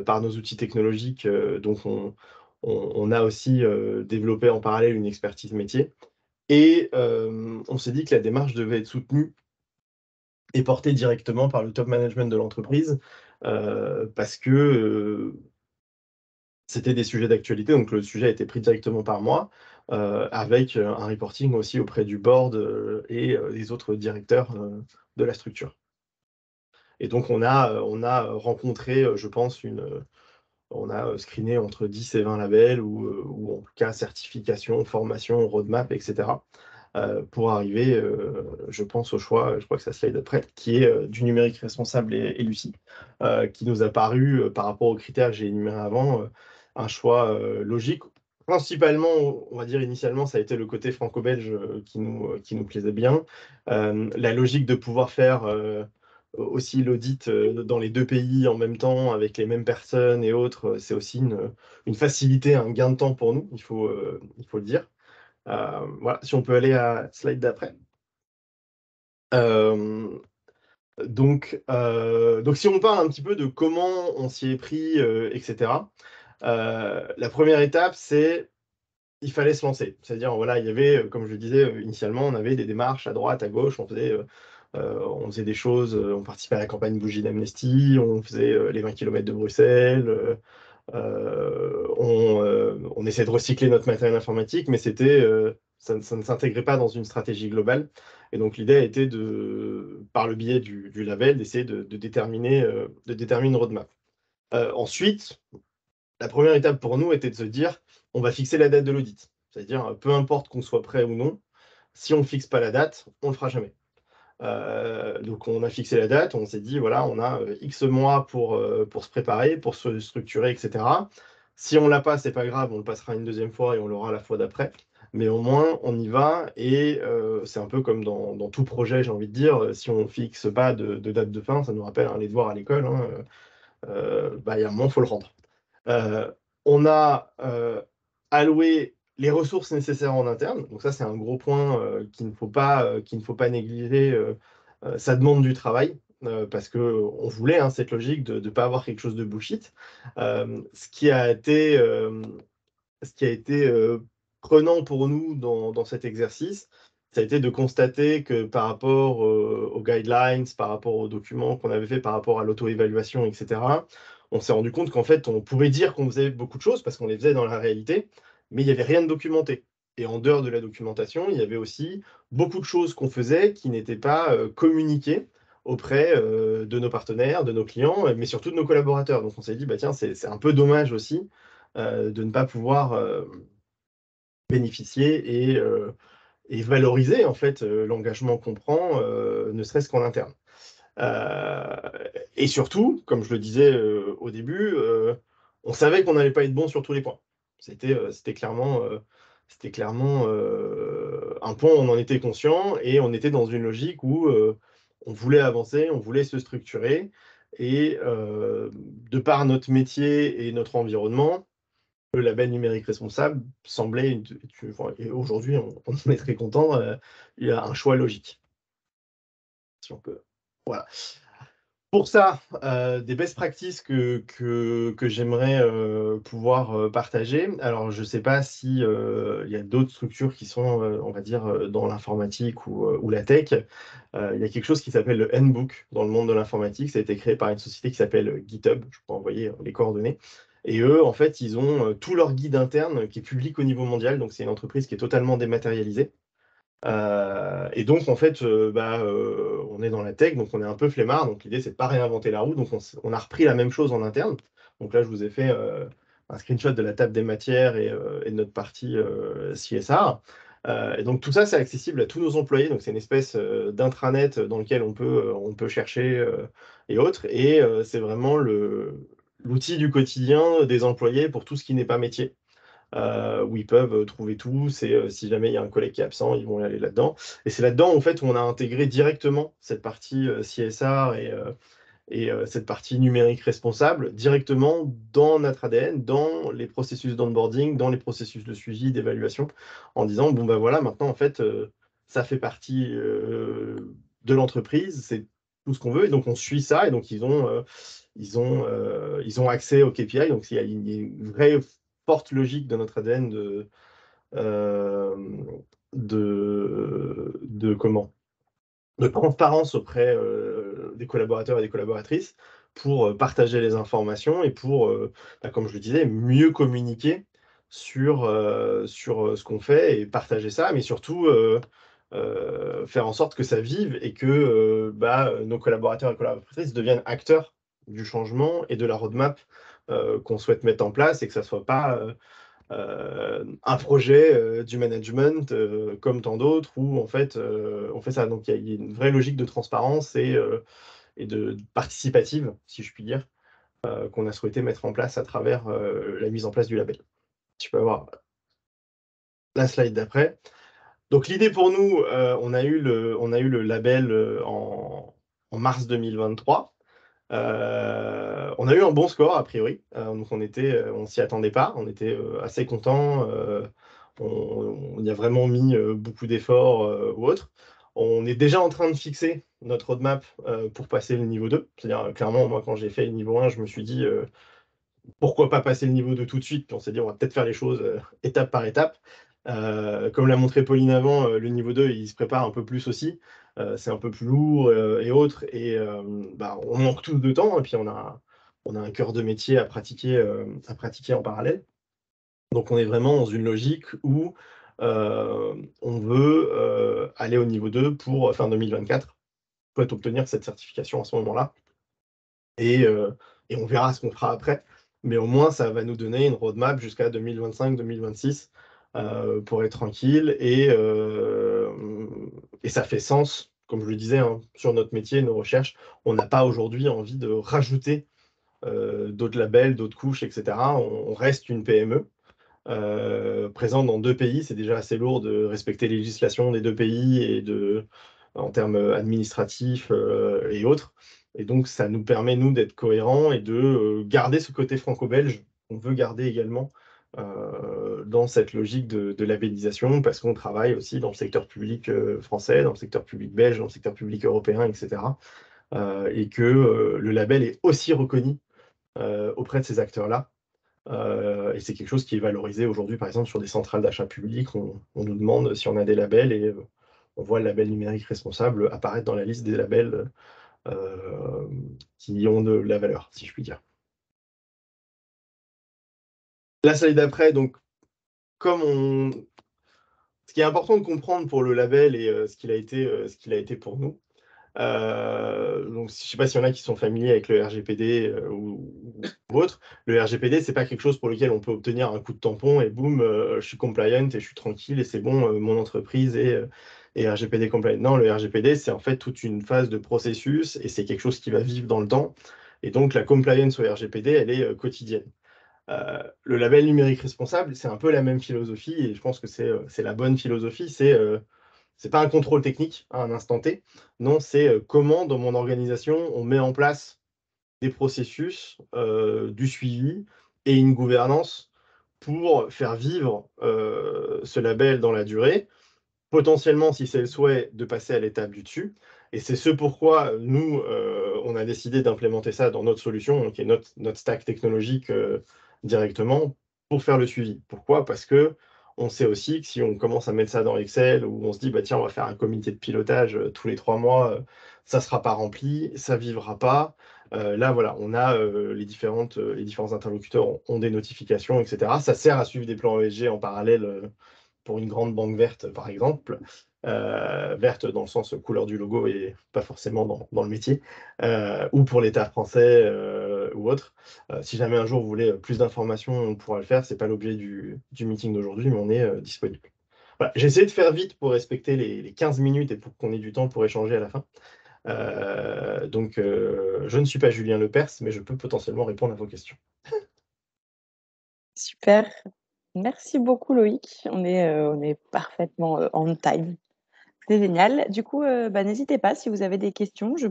par nos outils technologiques. Donc, on a aussi développé en parallèle une expertise métier. Et on s'est dit que la démarche devait être soutenue et portée directement par le top management de l'entreprise parce que c'était des sujets d'actualité. Donc, le sujet a été pris directement par moi avec un reporting aussi auprès du board et des autres directeurs de la structure. Et donc, on a rencontré, je pense, on a screené entre 10 et 20 labels ou en tout cas certification, formation, roadmap, etc. Pour arriver, je pense, au choix, je crois que ça slide après, qui est du numérique responsable et lucide, qui nous a paru, par rapport aux critères que j'ai énumérés avant, un choix logique. Principalement, on va dire initialement, ça a été le côté franco-belge qui nous plaisait bien. La logique de pouvoir faire aussi l'audit dans les deux pays en même temps, avec les mêmes personnes et autres, c'est aussi une facilité, un gain de temps pour nous, il faut le dire. Voilà, si on peut aller à slide d'après. Donc si on parle un petit peu de comment on s'y est pris, etc. La première étape, c'est il fallait se lancer. C'est-à-dire, voilà, il y avait, comme je le disais initialement, on avait des démarches à droite, à gauche, on faisait des choses, on participait à la campagne Bougie d'Amnesty, on faisait les 20 km de Bruxelles, on essaie de recycler notre matériel informatique, mais ça ne s'intégrait pas dans une stratégie globale. Et donc l'idée a été par le biais du label, d'essayer de déterminer une roadmap. Ensuite, la première étape pour nous était de se dire, on va fixer la date de l'audit. C'est-à-dire, peu importe qu'on soit prêt ou non, si on ne fixe pas la date, on ne le fera jamais. Donc on a fixé la date, on s'est dit, voilà, on a X mois pour se préparer, pour se structurer, etc. Si on ne l'a pas, c'est pas grave, on le passera une deuxième fois et on l'aura la fois d'après. Mais au moins, on y va et c'est un peu comme dans tout projet, j'ai envie de dire, si on ne fixe pas de date de fin, ça nous rappelle les devoirs à l'école, hein, il y a un moment, il faut le rendre. On a alloué les ressources nécessaires en interne. Donc ça, c'est un gros point qu'il ne faut pas négliger. Ça demande du travail parce qu'on voulait cette logique de ne pas avoir quelque chose de bullshit. Ce qui a été prenant pour nous dans cet exercice, ça a été de constater que par rapport aux guidelines, par rapport aux documents qu'on avait fait, par rapport à l'auto-évaluation, etc., on s'est rendu compte qu'en fait, on pouvait dire qu'on faisait beaucoup de choses parce qu'on les faisait dans la réalité, mais il n'y avait rien de documenté. Et en dehors de la documentation, il y avait aussi beaucoup de choses qu'on faisait qui n'étaient pas communiquées auprès de nos partenaires, de nos clients, mais surtout de nos collaborateurs. Donc on s'est dit, bah, tiens, c'est un peu dommage aussi de ne pas pouvoir bénéficier et valoriser en fait l'engagement qu'on prend, ne serait-ce qu'en interne. Et surtout, comme je le disais au début, on savait qu'on n'allait pas être bon sur tous les points. C'était clairement, un point où on en était conscient et on était dans une logique où on voulait avancer, on voulait se structurer et de par notre métier et notre environnement, le label numérique responsable semblait, et aujourd'hui on en est très content, il y a un choix logique. Si on peut. Voilà. Pour ça, des best practices que j'aimerais pouvoir partager. Alors, je ne sais pas si il y a d'autres structures qui sont, on va dire, dans l'informatique ou la tech. Il y a quelque chose qui s'appelle le Handbook dans le monde de l'informatique. Ça a été créé par une société qui s'appelle GitHub. Je peux envoyer les coordonnées. Et eux, en fait, ils ont tout leur guide interne qui est public au niveau mondial. Donc, c'est une entreprise qui est totalement dématérialisée. Et donc, en fait, on est dans la tech, donc on est un peu flemmard. Donc, l'idée, c'est de pas réinventer la roue. Donc, on a repris la même chose en interne. Donc là, je vous ai fait un screenshot de la table des matières et de notre partie CSR. Et donc, tout ça, c'est accessible à tous nos employés. Donc, c'est une espèce d'intranet dans lequel on peut chercher et autres. Et c'est vraiment l'outil du quotidien des employés pour tout ce qui n'est pas métier. Où ils peuvent trouver tout. C'est si jamais il y a un collègue qui est absent, ils vont y aller là-dedans. Et c'est là-dedans, en fait, où on a intégré directement cette partie CSR et cette partie numérique responsable directement dans notre ADN, dans les processus d'onboarding, dans les processus de suivi, d'évaluation, en disant, bon, ben voilà, maintenant, en fait, ça fait partie de l'entreprise, c'est tout ce qu'on veut, et donc on suit ça, et donc ils ont accès au KPI, donc il y a une vraie forte logique de notre ADN euh, de transparence auprès des collaborateurs et des collaboratrices pour partager les informations et pour, comme je le disais, mieux communiquer sur ce qu'on fait et partager ça, mais surtout faire en sorte que ça vive et que nos collaborateurs et collaboratrices deviennent acteurs du changement et de la roadmap qu'on souhaite mettre en place et que ça ne soit pas un projet du management comme tant d'autres où en fait on fait ça. Donc il y a une vraie logique de transparence et de participative, si je puis dire, qu'on a souhaité mettre en place à travers la mise en place du label. Tu peux avoir la slide d'après. Donc l'idée pour nous, on a eu le label en mars 2023. On a eu un bon score a priori, donc on s'y attendait pas, on était assez content. On y a vraiment mis beaucoup d'efforts ou autre. On est déjà en train de fixer notre roadmap pour passer le niveau 2. C'est-à-dire, clairement, moi, quand j'ai fait le niveau 1, je me suis dit pourquoi pas passer le niveau 2 tout de suite. Puis on s'est dit on va peut-être faire les choses étape par étape. Comme l'a montré Pauline avant, le niveau 2, il se prépare un peu plus aussi. C'est un peu plus lourd et autres. Et on manque tous de temps. Et puis, on a un cœur de métier à pratiquer en parallèle. Donc, on est vraiment dans une logique où on veut aller au niveau 2 pour fin 2024. souhaite obtenir cette certification à ce moment-là. Et on verra ce qu'on fera après. Mais au moins, ça va nous donner une roadmap jusqu'à 2025-2026 pour être tranquille. Et ça fait sens, comme je le disais, hein, sur notre métier, nos recherches. On n'a pas aujourd'hui envie de rajouter d'autres labels, d'autres couches, etc. On reste une PME. Présente dans 2 pays, c'est déjà assez lourd de respecter les législations des 2 pays et en termes administratifs et autres. Et donc, ça nous permet, nous, d'être cohérents et de garder ce côté franco-belge qu'on veut garder également dans cette logique de labellisation, parce qu'on travaille aussi dans le secteur public français, dans le secteur public belge, dans le secteur public européen, etc. Et que le label est aussi reconnu auprès de ces acteurs-là. Et c'est quelque chose qui est valorisé aujourd'hui, par exemple, sur des centrales d'achat public. On nous demande si on a des labels et on voit le label numérique responsable apparaître dans la liste des labels qui ont de la valeur, si je puis dire. La slide d'après, donc, ce qui est important de comprendre pour le label et ce qu'il a été pour nous. Donc, je ne sais pas s'il y en a qui sont familiers avec le RGPD ou autre. Le RGPD, c'est pas quelque chose pour lequel on peut obtenir un coup de tampon et boum, je suis compliant et je suis tranquille et c'est bon, mon entreprise est RGPD compliant. Non, le RGPD, c'est en fait toute une phase de processus et c'est quelque chose qui va vivre dans le temps. Et donc, la compliance au RGPD, elle est quotidienne. Le label numérique responsable, c'est un peu la même philosophie et je pense que c'est la bonne philosophie. C'est pas un contrôle technique à un instant T. Non, c'est comment, dans mon organisation, on met en place des processus, du suivi et une gouvernance pour faire vivre ce label dans la durée, potentiellement, si c'est le souhait, de passer à l'étape du dessus. Et c'est ce pourquoi nous, on a décidé d'implémenter ça dans notre solution, qui est notre stack technologique directement, pour faire le suivi. Pourquoi? Parce que on sait aussi que si on commence à mettre ça dans Excel, ou on se dit, bah, tiens, on va faire un comité de pilotage tous les 3 mois, ça ne sera pas rempli, ça ne vivra pas. Là, voilà, on a les différents interlocuteurs ont des notifications, etc. Ça sert à suivre des plans ESG en parallèle pour une grande banque verte, par exemple, verte dans le sens couleur du logo et pas forcément dans le métier, ou pour l'État français ou autre. Si jamais un jour vous voulez plus d'informations, on pourra le faire. C'est pas l'objet du meeting d'aujourd'hui, mais on est disponible. Voilà. J'ai essayé de faire vite pour respecter les 15 minutes et pour qu'on ait du temps pour échanger à la fin. Donc, je ne suis pas Julien Lepers, mais je peux potentiellement répondre à vos questions. Super. Merci beaucoup Loïc. On est parfaitement, on time. C'est génial. Du coup, n'hésitez pas si vous avez des questions. A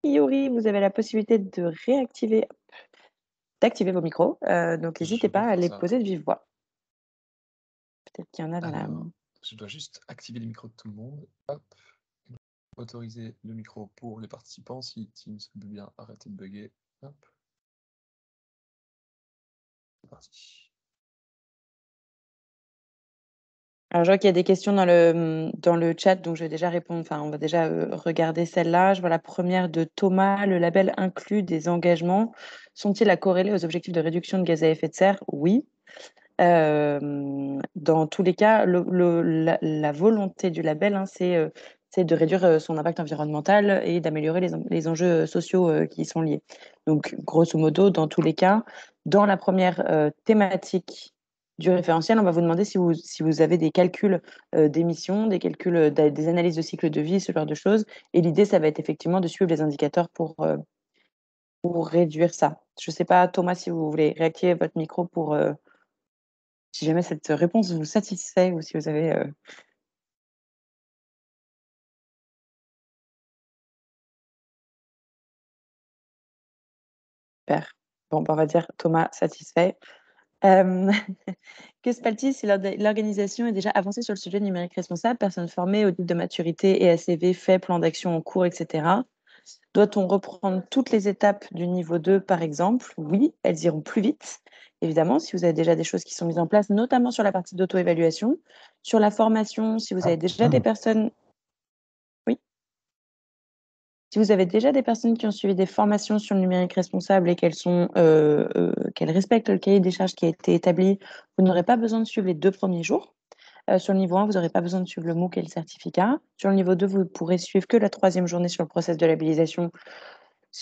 priori, vous avez la possibilité d'activer vos micros, donc n'hésitez pas à les poser de vive voix. Peut-être qu'il y en a dans la Je dois juste activer les micros de tout le monde. Hop. Autoriser le micro pour les participants si Teams veut bien arrêter de bugger. Hop. C'est parti. Alors, je vois qu'il y a des questions dans le chat, donc je vais déjà répondre. Enfin, on va déjà regarder celle-là. Je vois la première de Thomas. Le label inclut des engagements. Sont-ils à corréler aux objectifs de réduction de gaz à effet de serre? Oui. Dans tous les cas, la volonté du label, hein, c'est de réduire son impact environnemental et d'améliorer les enjeux sociaux qui y sont liés. Donc, grosso modo, dans tous les cas, dans la première thématique du référentiel, on va vous demander si vous avez des calculs d'émissions, des calculs, des analyses de cycle de vie, ce genre de choses. Et l'idée, ça va être effectivement de suivre les indicateurs pour réduire ça. Je ne sais pas, Thomas, si vous voulez réactiver votre micro pour si jamais cette réponse vous satisfait ou si vous avez super. Bon, on va dire Thomas satisfait. Que se passe-t-il si l'organisation est déjà avancée sur le sujet numérique responsable, personnes formées, audit de maturité, EACV fait, plan d'action en cours, etc. Doit-on reprendre toutes les étapes du niveau 2, par exemple? Oui, elles iront plus vite, évidemment, si vous avez déjà des choses qui sont mises en place, notamment sur la partie d'auto-évaluation. Sur la formation, si vous avez déjà des personnes... Oui. Si vous avez déjà des personnes qui ont suivi des formations sur le numérique responsable et qu'elles respectent le cahier des charges qui a été établi, vous n'aurez pas besoin de suivre les 2 premiers jours. Sur le niveau 1, vous n'aurez pas besoin de suivre le MOOC et le certificat. Sur le niveau 2, vous pourrez suivre que la 3e journée sur le process de labellisation.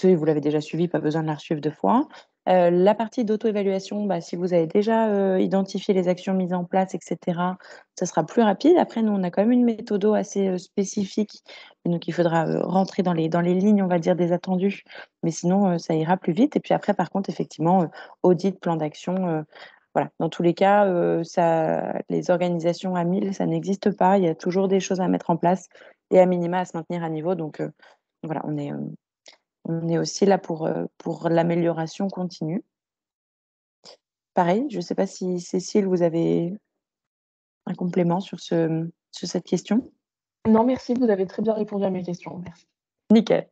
Vous l'avez déjà suivi, pas besoin de la suivre 2 fois. La partie d'auto-évaluation, si vous avez déjà identifié les actions mises en place, etc., ça sera plus rapide. Après, nous, on a quand même une méthode assez spécifique. Donc, il faudra rentrer dans les lignes, on va dire, des attendus. Mais sinon, ça ira plus vite. Et puis après, par contre, effectivement, audit, plan d'action. Voilà. Dans tous les cas, les organisations à 1000, ça n'existe pas. Il y a toujours des choses à mettre en place et à minima à se maintenir à niveau. Donc, voilà, on est aussi là pour l'amélioration continue. Pareil, je ne sais pas si Cécile, vous avez un complément sur cette question. Non, merci, vous avez très bien répondu à mes questions. Merci. Nickel,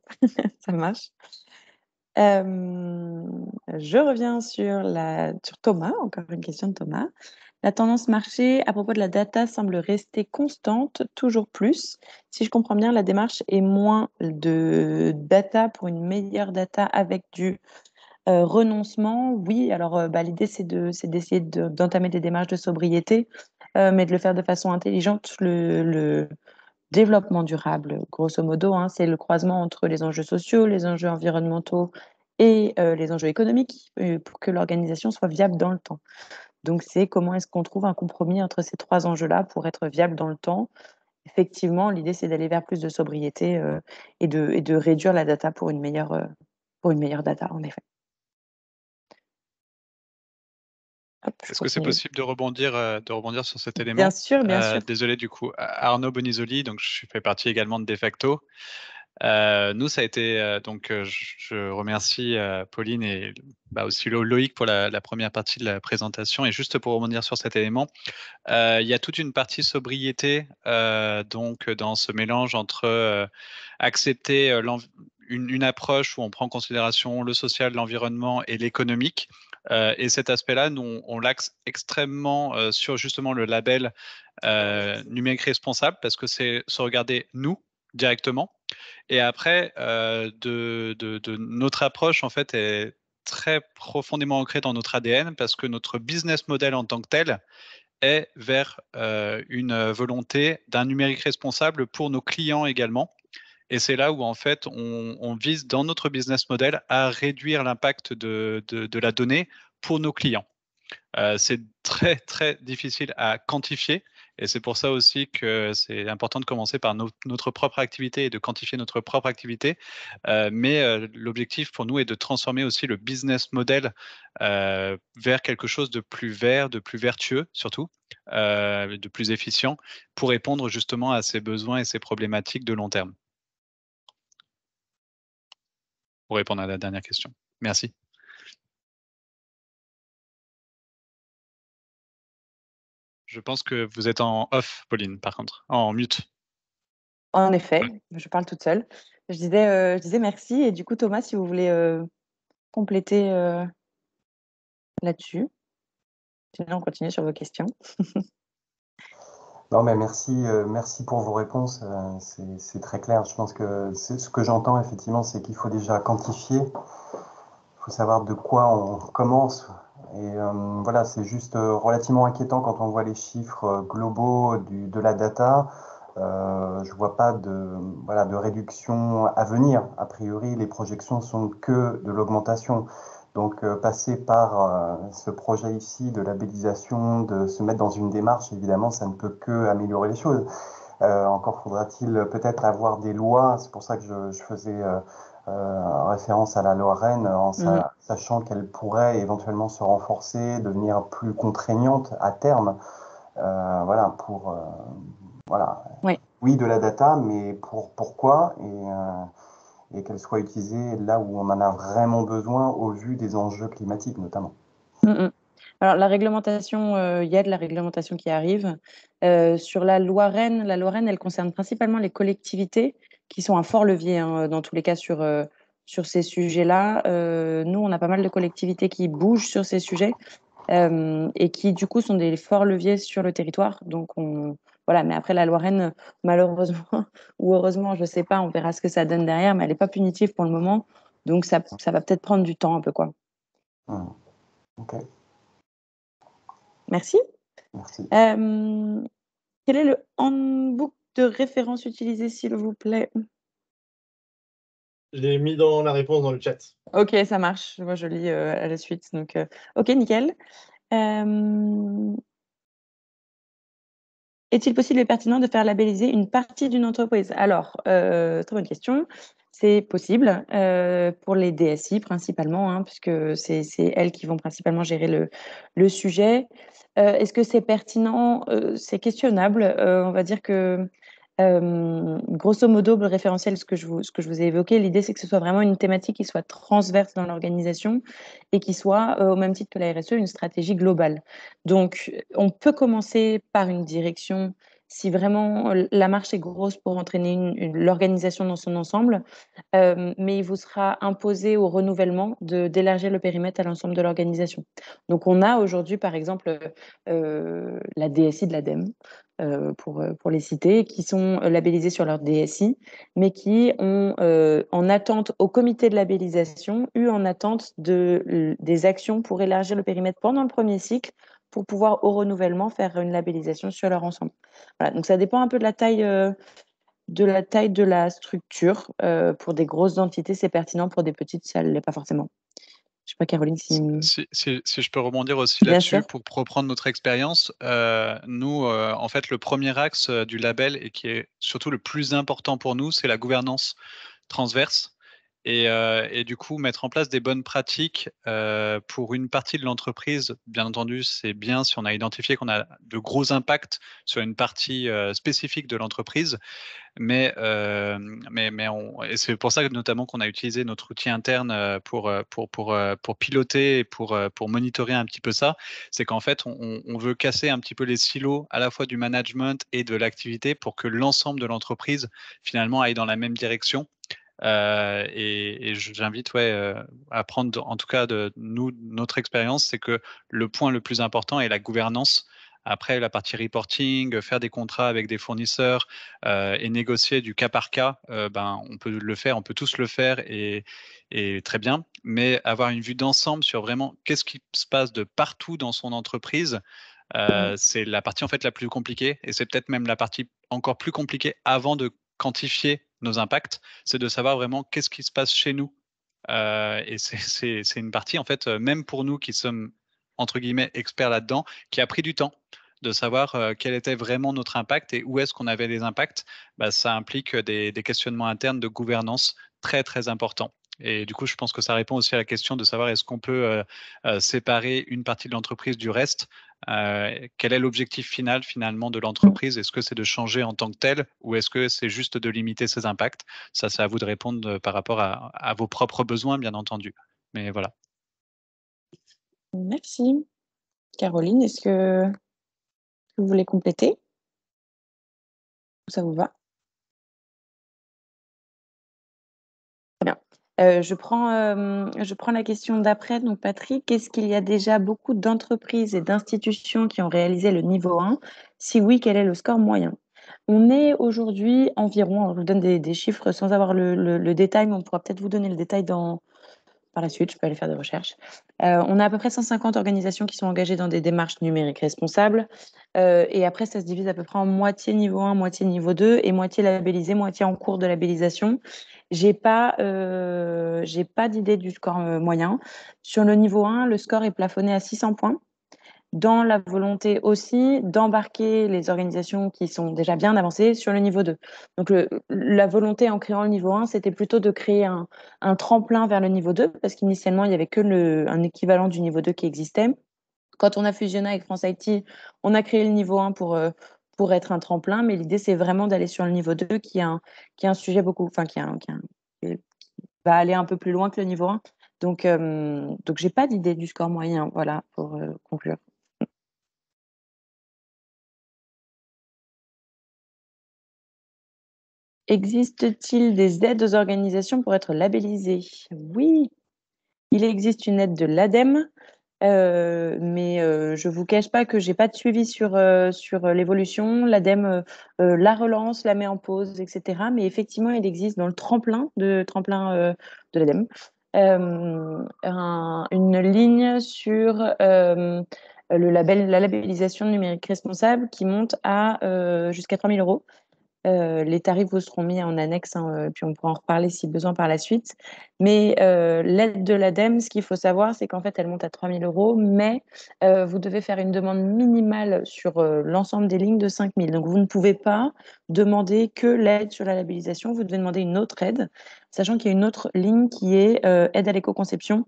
ça marche. Je reviens sur Thomas, encore une question de Thomas. La tendance marché à propos de la data semble rester constante, toujours plus. Si je comprends bien, la démarche est moins de data pour une meilleure data avec du renoncement. Oui, alors l'idée c'est d'essayer d'entamer des démarches de sobriété, mais de le faire de façon intelligente. Le développement durable, grosso modo, c'est le croisement entre les enjeux sociaux, les enjeux environnementaux et les enjeux économiques pour que l'organisation soit viable dans le temps. Donc, c'est comment est-ce qu'on trouve un compromis entre ces 3 enjeux-là pour être viable dans le temps. Effectivement, l'idée, c'est d'aller vers plus de sobriété et de réduire la data pour une meilleure data, en effet. Est-ce que c'est possible de rebondir sur cet élément? Bien sûr, bien sûr. Désolé du coup, Arnaud Bonisoli, donc je fais partie également de Defacto. Nous, ça a été donc je remercie Pauline et aussi Loïc pour la première partie de la présentation. Et juste pour rebondir sur cet élément, il y a toute une partie sobriété donc dans ce mélange entre accepter une approche où on prend en considération le social, l'environnement et l'économique. Et cet aspect-là, nous, on l'axe extrêmement sur justement le label numérique responsable parce que c'est se regarder nous directement. Et après, de notre approche, en fait, est très profondément ancrée dans notre ADN parce que notre business model en tant que tel est vers une volonté d'un numérique responsable pour nos clients également. Et c'est là où, en fait, on vise dans notre business model à réduire l'impact de la donnée pour nos clients. C'est très, très difficile à quantifier. Et c'est pour ça aussi que c'est important de commencer par notre propre activité et de quantifier notre propre activité. Mais l'objectif pour nous est de transformer aussi le business model vers quelque chose de plus vert, de plus vertueux surtout, de plus efficient pour répondre justement à ces besoins et ces problématiques de long terme. Pour répondre à la dernière question. Merci. Je pense que vous êtes en off, Pauline, par contre, en mute. En effet, je parle toute seule. Je disais merci. Et du coup, Thomas, si vous voulez compléter là-dessus. Sinon, on continue sur vos questions. Non, mais merci pour vos réponses. C'est très clair. Je pense que ce que j'entends effectivement, c'est qu'il faut déjà quantifier. Il faut savoir de quoi on commence. Et voilà, c'est juste relativement inquiétant quand on voit les chiffres globaux de la data. Je vois pas de réduction à venir. A priori, les projections sont que de l'augmentation. Donc, passer par ce projet ici de labellisation, de se mettre dans une démarche, évidemment, ça ne peut que améliorer les choses. Encore faudra-t-il peut-être avoir des lois. C'est pour ça que je faisais référence à la loi Rennes, sachant qu'elle pourrait éventuellement se renforcer, devenir plus contraignante à terme. Voilà, pour oui, de la data, mais pourquoi et qu'elle soit utilisée là où on en a vraiment besoin au vu des enjeux climatiques notamment. Alors la réglementation, il y a de la réglementation qui arrive. Sur la loi Rennes, elle concerne principalement les collectivités qui sont un fort levier dans tous les cas sur ces sujets-là. Nous, on a pas mal de collectivités qui bougent sur ces sujets et qui du coup sont des forts leviers sur le territoire. Donc voilà, mais après la loi Rennes, malheureusement ou heureusement, je ne sais pas, on verra ce que ça donne derrière, mais elle n'est pas punitive pour le moment. Donc ça va peut-être prendre du temps un peu quoi. Ok. Merci. Merci. Quel est le handbook de référence utilisé, s'il vous plaît? Je l'ai mis dans la réponse dans le chat. Ok, ça marche. Moi, je lis à la suite. Donc, ok, nickel. Est-il possible et pertinent de faire labelliser une partie d'une entreprise? Alors, très bonne question. C'est possible pour les DSI principalement, hein, puisque c'est elles qui vont principalement gérer le sujet. Est-ce que c'est pertinent? C'est questionnable. On va dire que grosso modo, le référentiel, ce que je vous ai évoqué, l'idée c'est que ce soit vraiment une thématique qui soit transverse dans l'organisation et qui soit, au même titre que la RSE, une stratégie globale. Donc, on peut commencer par une direction si vraiment la marche est grosse pour entraîner l'organisation dans son ensemble, mais il vous sera imposé au renouvellement d'élargir le périmètre à l'ensemble de l'organisation. Donc, on a aujourd'hui, par exemple, la DSI de l'ADEME, pour les citer, qui sont labellisés sur leur DSI, mais qui ont, en attente au comité de labellisation, eu en attente des actions pour élargir le périmètre pendant le premier cycle, pour pouvoir, au renouvellement, faire une labellisation sur leur ensemble. Voilà, donc ça dépend un peu de la taille de la structure. Pour des grosses entités, c'est pertinent. Pour des petites, ça ne l'est pas forcément. Je sais pas, Caroline, si... Si je peux rebondir aussi Bien là-dessus sûr. pour reprendre notre expérience, nous, en fait, le premier axe du label et qui est surtout le plus important pour nous, c'est la gouvernance transverse. Et du coup, mettre en place des bonnes pratiques pour une partie de l'entreprise, bien entendu, c'est bien si on a identifié qu'on a de gros impacts sur une partie spécifique de l'entreprise. Mais et c'est pour ça que notamment qu'on a utilisé notre outil interne pour piloter et pour monitorer un petit peu ça. C'est qu'en fait, on veut casser un petit peu les silos à la fois du management et de l'activité pour que l'ensemble de l'entreprise finalement aille dans la même direction. Et j'invite à prendre, en tout cas notre expérience, c'est que le point le plus important est la gouvernance. Après, la partie reporting, faire des contrats avec des fournisseurs et négocier du cas par cas, on peut le faire, on peut tous le faire et très bien. Mais avoir une vue d'ensemble sur vraiment qu'est-ce qui se passe de partout dans son entreprise, c'est la partie en fait la plus compliquée et c'est peut-être même la partie encore plus compliquée avant de quantifier nos impacts, c'est de savoir vraiment qu'est-ce qui se passe chez nous. Et c'est une partie en fait, même pour nous qui sommes entre guillemets experts là-dedans, qui a pris du temps de savoir quel était vraiment notre impact et où est-ce qu'on avait des impacts. Ça implique des questionnements internes de gouvernance très très importants. Et du coup, je pense que ça répond aussi à la question de savoir est-ce qu'on peut séparer une partie de l'entreprise du reste. Quel est l'objectif final finalement de l'entreprise? Est-ce que c'est de changer en tant que tel ou est-ce que c'est juste de limiter ses impacts? Ça, c'est à vous de répondre par rapport à vos propres besoins, bien entendu. Mais voilà. Merci. Caroline, est-ce que vous voulez compléter? Ça vous va? Très bien. Je prends la question d'après. Donc, Patrick, est-ce qu'il y a déjà beaucoup d'entreprises et d'institutions qui ont réalisé le niveau 1? Si oui, quel est le score moyen? On est aujourd'hui environ, alors je vous donne des chiffres sans avoir le détail, mais on pourra peut-être vous donner le détail par la suite, je peux aller faire des recherches. On a à peu près 150 organisations qui sont engagées dans des démarches numériques responsables. Et après, ça se divise à peu près en moitié niveau 1, moitié niveau 2 et moitié labellisé, moitié en cours de labellisation. J'ai pas d'idée du score moyen. Sur le niveau 1, le score est plafonné à 600 points, dans la volonté aussi d'embarquer les organisations qui sont déjà bien avancées sur le niveau 2. Donc, la volonté en créant le niveau 1, c'était plutôt de créer un tremplin vers le niveau 2, parce qu'initialement, il n'y avait que un équivalent du niveau 2 qui existait. Quand on a fusionné avec France IT, on a créé le niveau 1 pour être un tremplin, mais l'idée, c'est vraiment d'aller sur le niveau 2, qui est un sujet beaucoup, enfin, qui va aller un peu plus loin que le niveau 1. Donc, j'ai pas d'idée du score moyen, voilà, pour conclure. Existe-t-il des aides aux organisations pour être labellisées? Oui, il existe une aide de l'ADEME, mais je ne vous cache pas que je n'ai pas de suivi sur l'évolution. L'ADEME la relance, la met en pause, etc. Mais effectivement, il existe dans le tremplin de l'ADEME une ligne sur la labellisation numérique responsable qui monte à jusqu'à 3 000 €. Les tarifs vous seront mis en annexe, hein, puis on pourra en reparler si besoin par la suite. Mais l'aide de l'ADEME, ce qu'il faut savoir, c'est qu'en fait, elle monte à 3 000 €, mais vous devez faire une demande minimale sur l'ensemble des lignes de 5 000. Donc, vous ne pouvez pas demander que l'aide sur la labellisation, vous devez demander une autre aide, sachant qu'il y a une autre ligne qui est aide à l'éco-conception.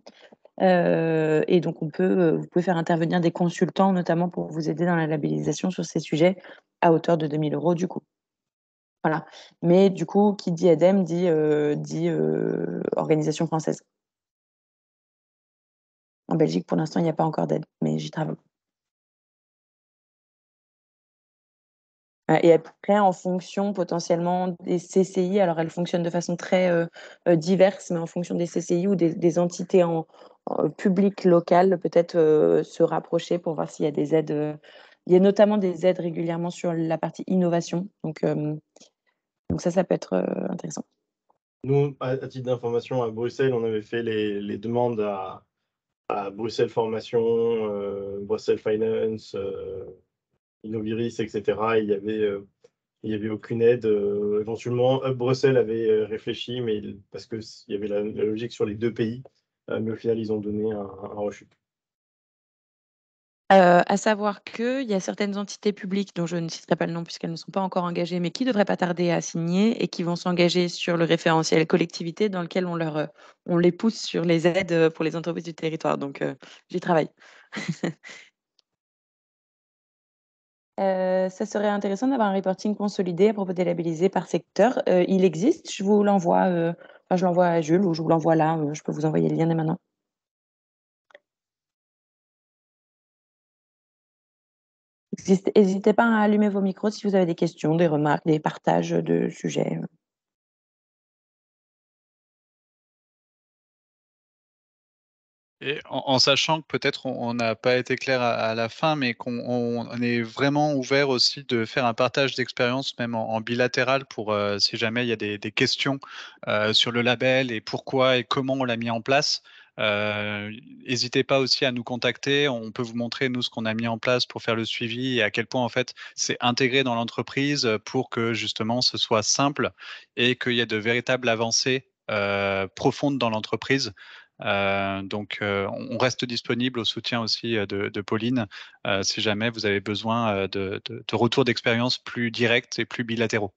Et donc, vous pouvez faire intervenir des consultants, notamment pour vous aider dans la labellisation sur ces sujets, à hauteur de 2 000 € du coup. Voilà. Mais du coup, qui dit ADEME dit organisation française. En Belgique, pour l'instant, il n'y a pas encore d'aide, mais j'y travaille. Et après, en fonction potentiellement des CCI, alors elles fonctionnent de façon très diverse, mais en fonction des CCI ou des entités en publiques locales, peut-être se rapprocher pour voir s'il y a des aides. Il y a notamment des aides régulièrement sur la partie innovation. Donc ça peut être intéressant. Nous, à titre d'information, à Bruxelles, on avait fait les demandes à Bruxelles Formation, Bruxelles Finance, Innoviris, etc. Il y avait aucune aide. Éventuellement, Hub Bruxelles avait réfléchi, mais parce qu'il y avait la logique sur les 2 pays, mais au final, ils ont donné un refus. À savoir qu'il y a certaines entités publiques dont je ne citerai pas le nom puisqu'elles ne sont pas encore engagées, mais qui devraient pas tarder à signer et qui vont s'engager sur le référentiel collectivité dans lequel on les pousse sur les aides pour les entreprises du territoire. Donc, j'y travaille. Ça serait intéressant d'avoir un reporting consolidé à propos des labellisés par secteur. Il existe, je vous l'envoie, je l'envoie à Jules ou je vous l'envoie là, je peux vous envoyer le lien dès maintenant. N'hésitez pas à allumer vos micros si vous avez des questions, des remarques, des partages de sujets. Et en sachant que peut-être on n'a pas été clair à la fin, mais qu'on est vraiment ouvert aussi de faire un partage d'expérience, même en bilatéral, pour si jamais il y a des questions sur le label et pourquoi et comment on l'a mis en place. N'hésitez pas aussi à nous contacter. On peut vous montrer, nous, ce qu'on a mis en place pour faire le suivi et à quel point, en fait, c'est intégré dans l'entreprise pour que, justement, ce soit simple et qu'il y ait de véritables avancées profondes dans l'entreprise. Donc, on reste disponible au soutien aussi de Pauline si jamais vous avez besoin de retours d'expérience plus directs et plus bilatéraux.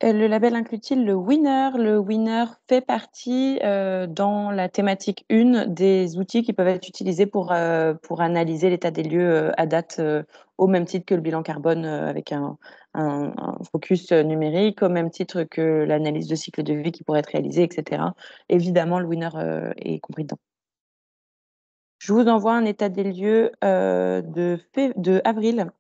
Le label inclut-il le winner? Le winner fait partie dans la thématique 1 des outils qui peuvent être utilisés pour analyser l'état des lieux à date, au même titre que le bilan carbone avec un focus numérique, au même titre que l'analyse de cycle de vie qui pourrait être réalisée, etc. Évidemment, le winner est compris dedans. Je vous envoie un état des lieux de avril.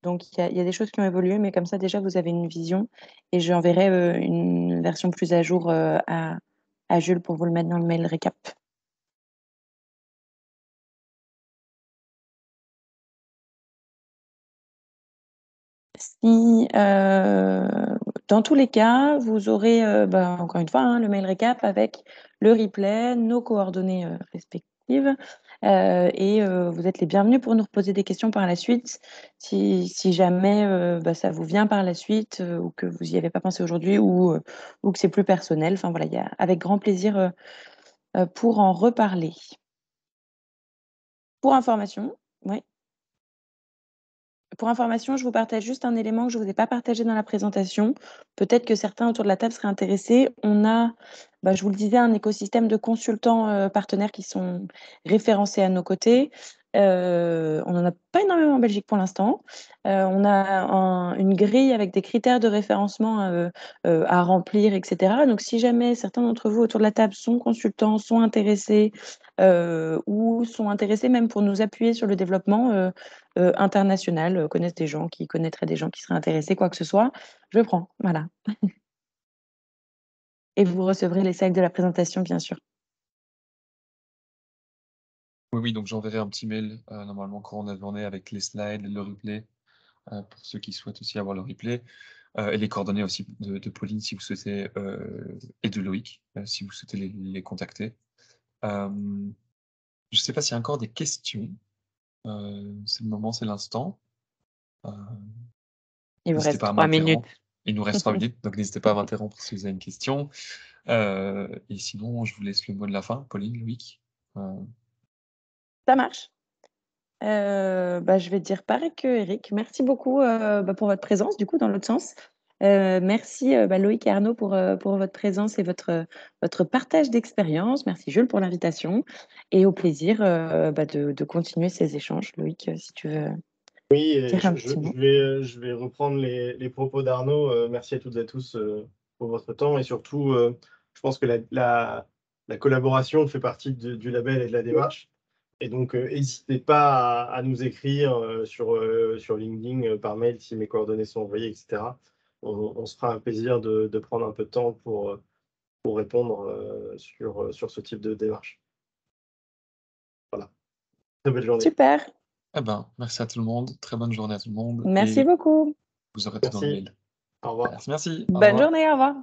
Donc, il y a des choses qui ont évolué, mais comme ça, déjà, vous avez une vision. Et j'enverrai une version plus à jour à Jules pour vous le mettre dans le mail récap. Si, dans tous les cas, vous aurez, encore une fois, hein, le mail récap avec le replay, nos coordonnées respectives. Et vous êtes les bienvenus pour nous reposer des questions par la suite. Si jamais ça vous vient par la suite ou que vous n'y avez pas pensé aujourd'hui ou que c'est plus personnel, enfin voilà, il y a avec grand plaisir pour en reparler. Pour information, oui. Pour information, je vous partage juste un élément que je ne vous ai pas partagé dans la présentation. Peut-être que certains autour de la table seraient intéressés. On a, je vous le disais, un écosystème de consultants partenaires qui sont référencés à nos côtés. On n'en a pas énormément en Belgique pour l'instant. On a une grille avec des critères de référencement à remplir, etc. Donc, si jamais certains d'entre vous autour de la table sont consultants, sont intéressés ou sont intéressés même pour nous appuyer sur le développement international, connaissent des gens qui connaîtraient des gens qui seraient intéressés, quoi que ce soit, je prends. Voilà. Et vous recevrez les slides de la présentation, bien sûr. Oui, donc j'enverrai un petit mail normalement courant de la journée avec les slides, le replay, pour ceux qui souhaitent aussi avoir le replay, et les coordonnées aussi de Pauline si vous souhaitez, et de Loïc si vous souhaitez les contacter. Je ne sais pas s'il y a encore des questions. C'est le moment, c'est l'instant. Il vous N'hésitez reste pas à 3 minutes. m'interrompre. Il nous reste 3 minutes, donc n'hésitez pas à m'interrompre si vous avez une question. Et sinon, je vous laisse le mot de la fin. Pauline, Loïc. Ça marche. Je vais dire pareil que Eric. Merci beaucoup pour votre présence, du coup, dans l'autre sens. Merci Loïc et Arnaud pour votre présence et votre partage d'expérience. Merci Jules pour l'invitation. Et au plaisir de continuer ces échanges. Loïc, si tu veux Oui, et dire un petit mot. je vais reprendre les propos d'Arnaud. Merci à toutes et à tous pour votre temps. Et surtout, je pense que la collaboration fait partie du label et de la démarche. Et donc, n'hésitez pas à nous écrire sur LinkedIn, par mail, si mes coordonnées sont envoyées, etc. On se fera un plaisir de prendre un peu de temps pour répondre sur ce type de démarche. Voilà. Très belle journée. Super. Merci à tout le monde. Très bonne journée à tout le monde. Merci beaucoup. Vous aurez tout dans le Merci. mail. Au revoir. Merci. Bonne journée. Au revoir.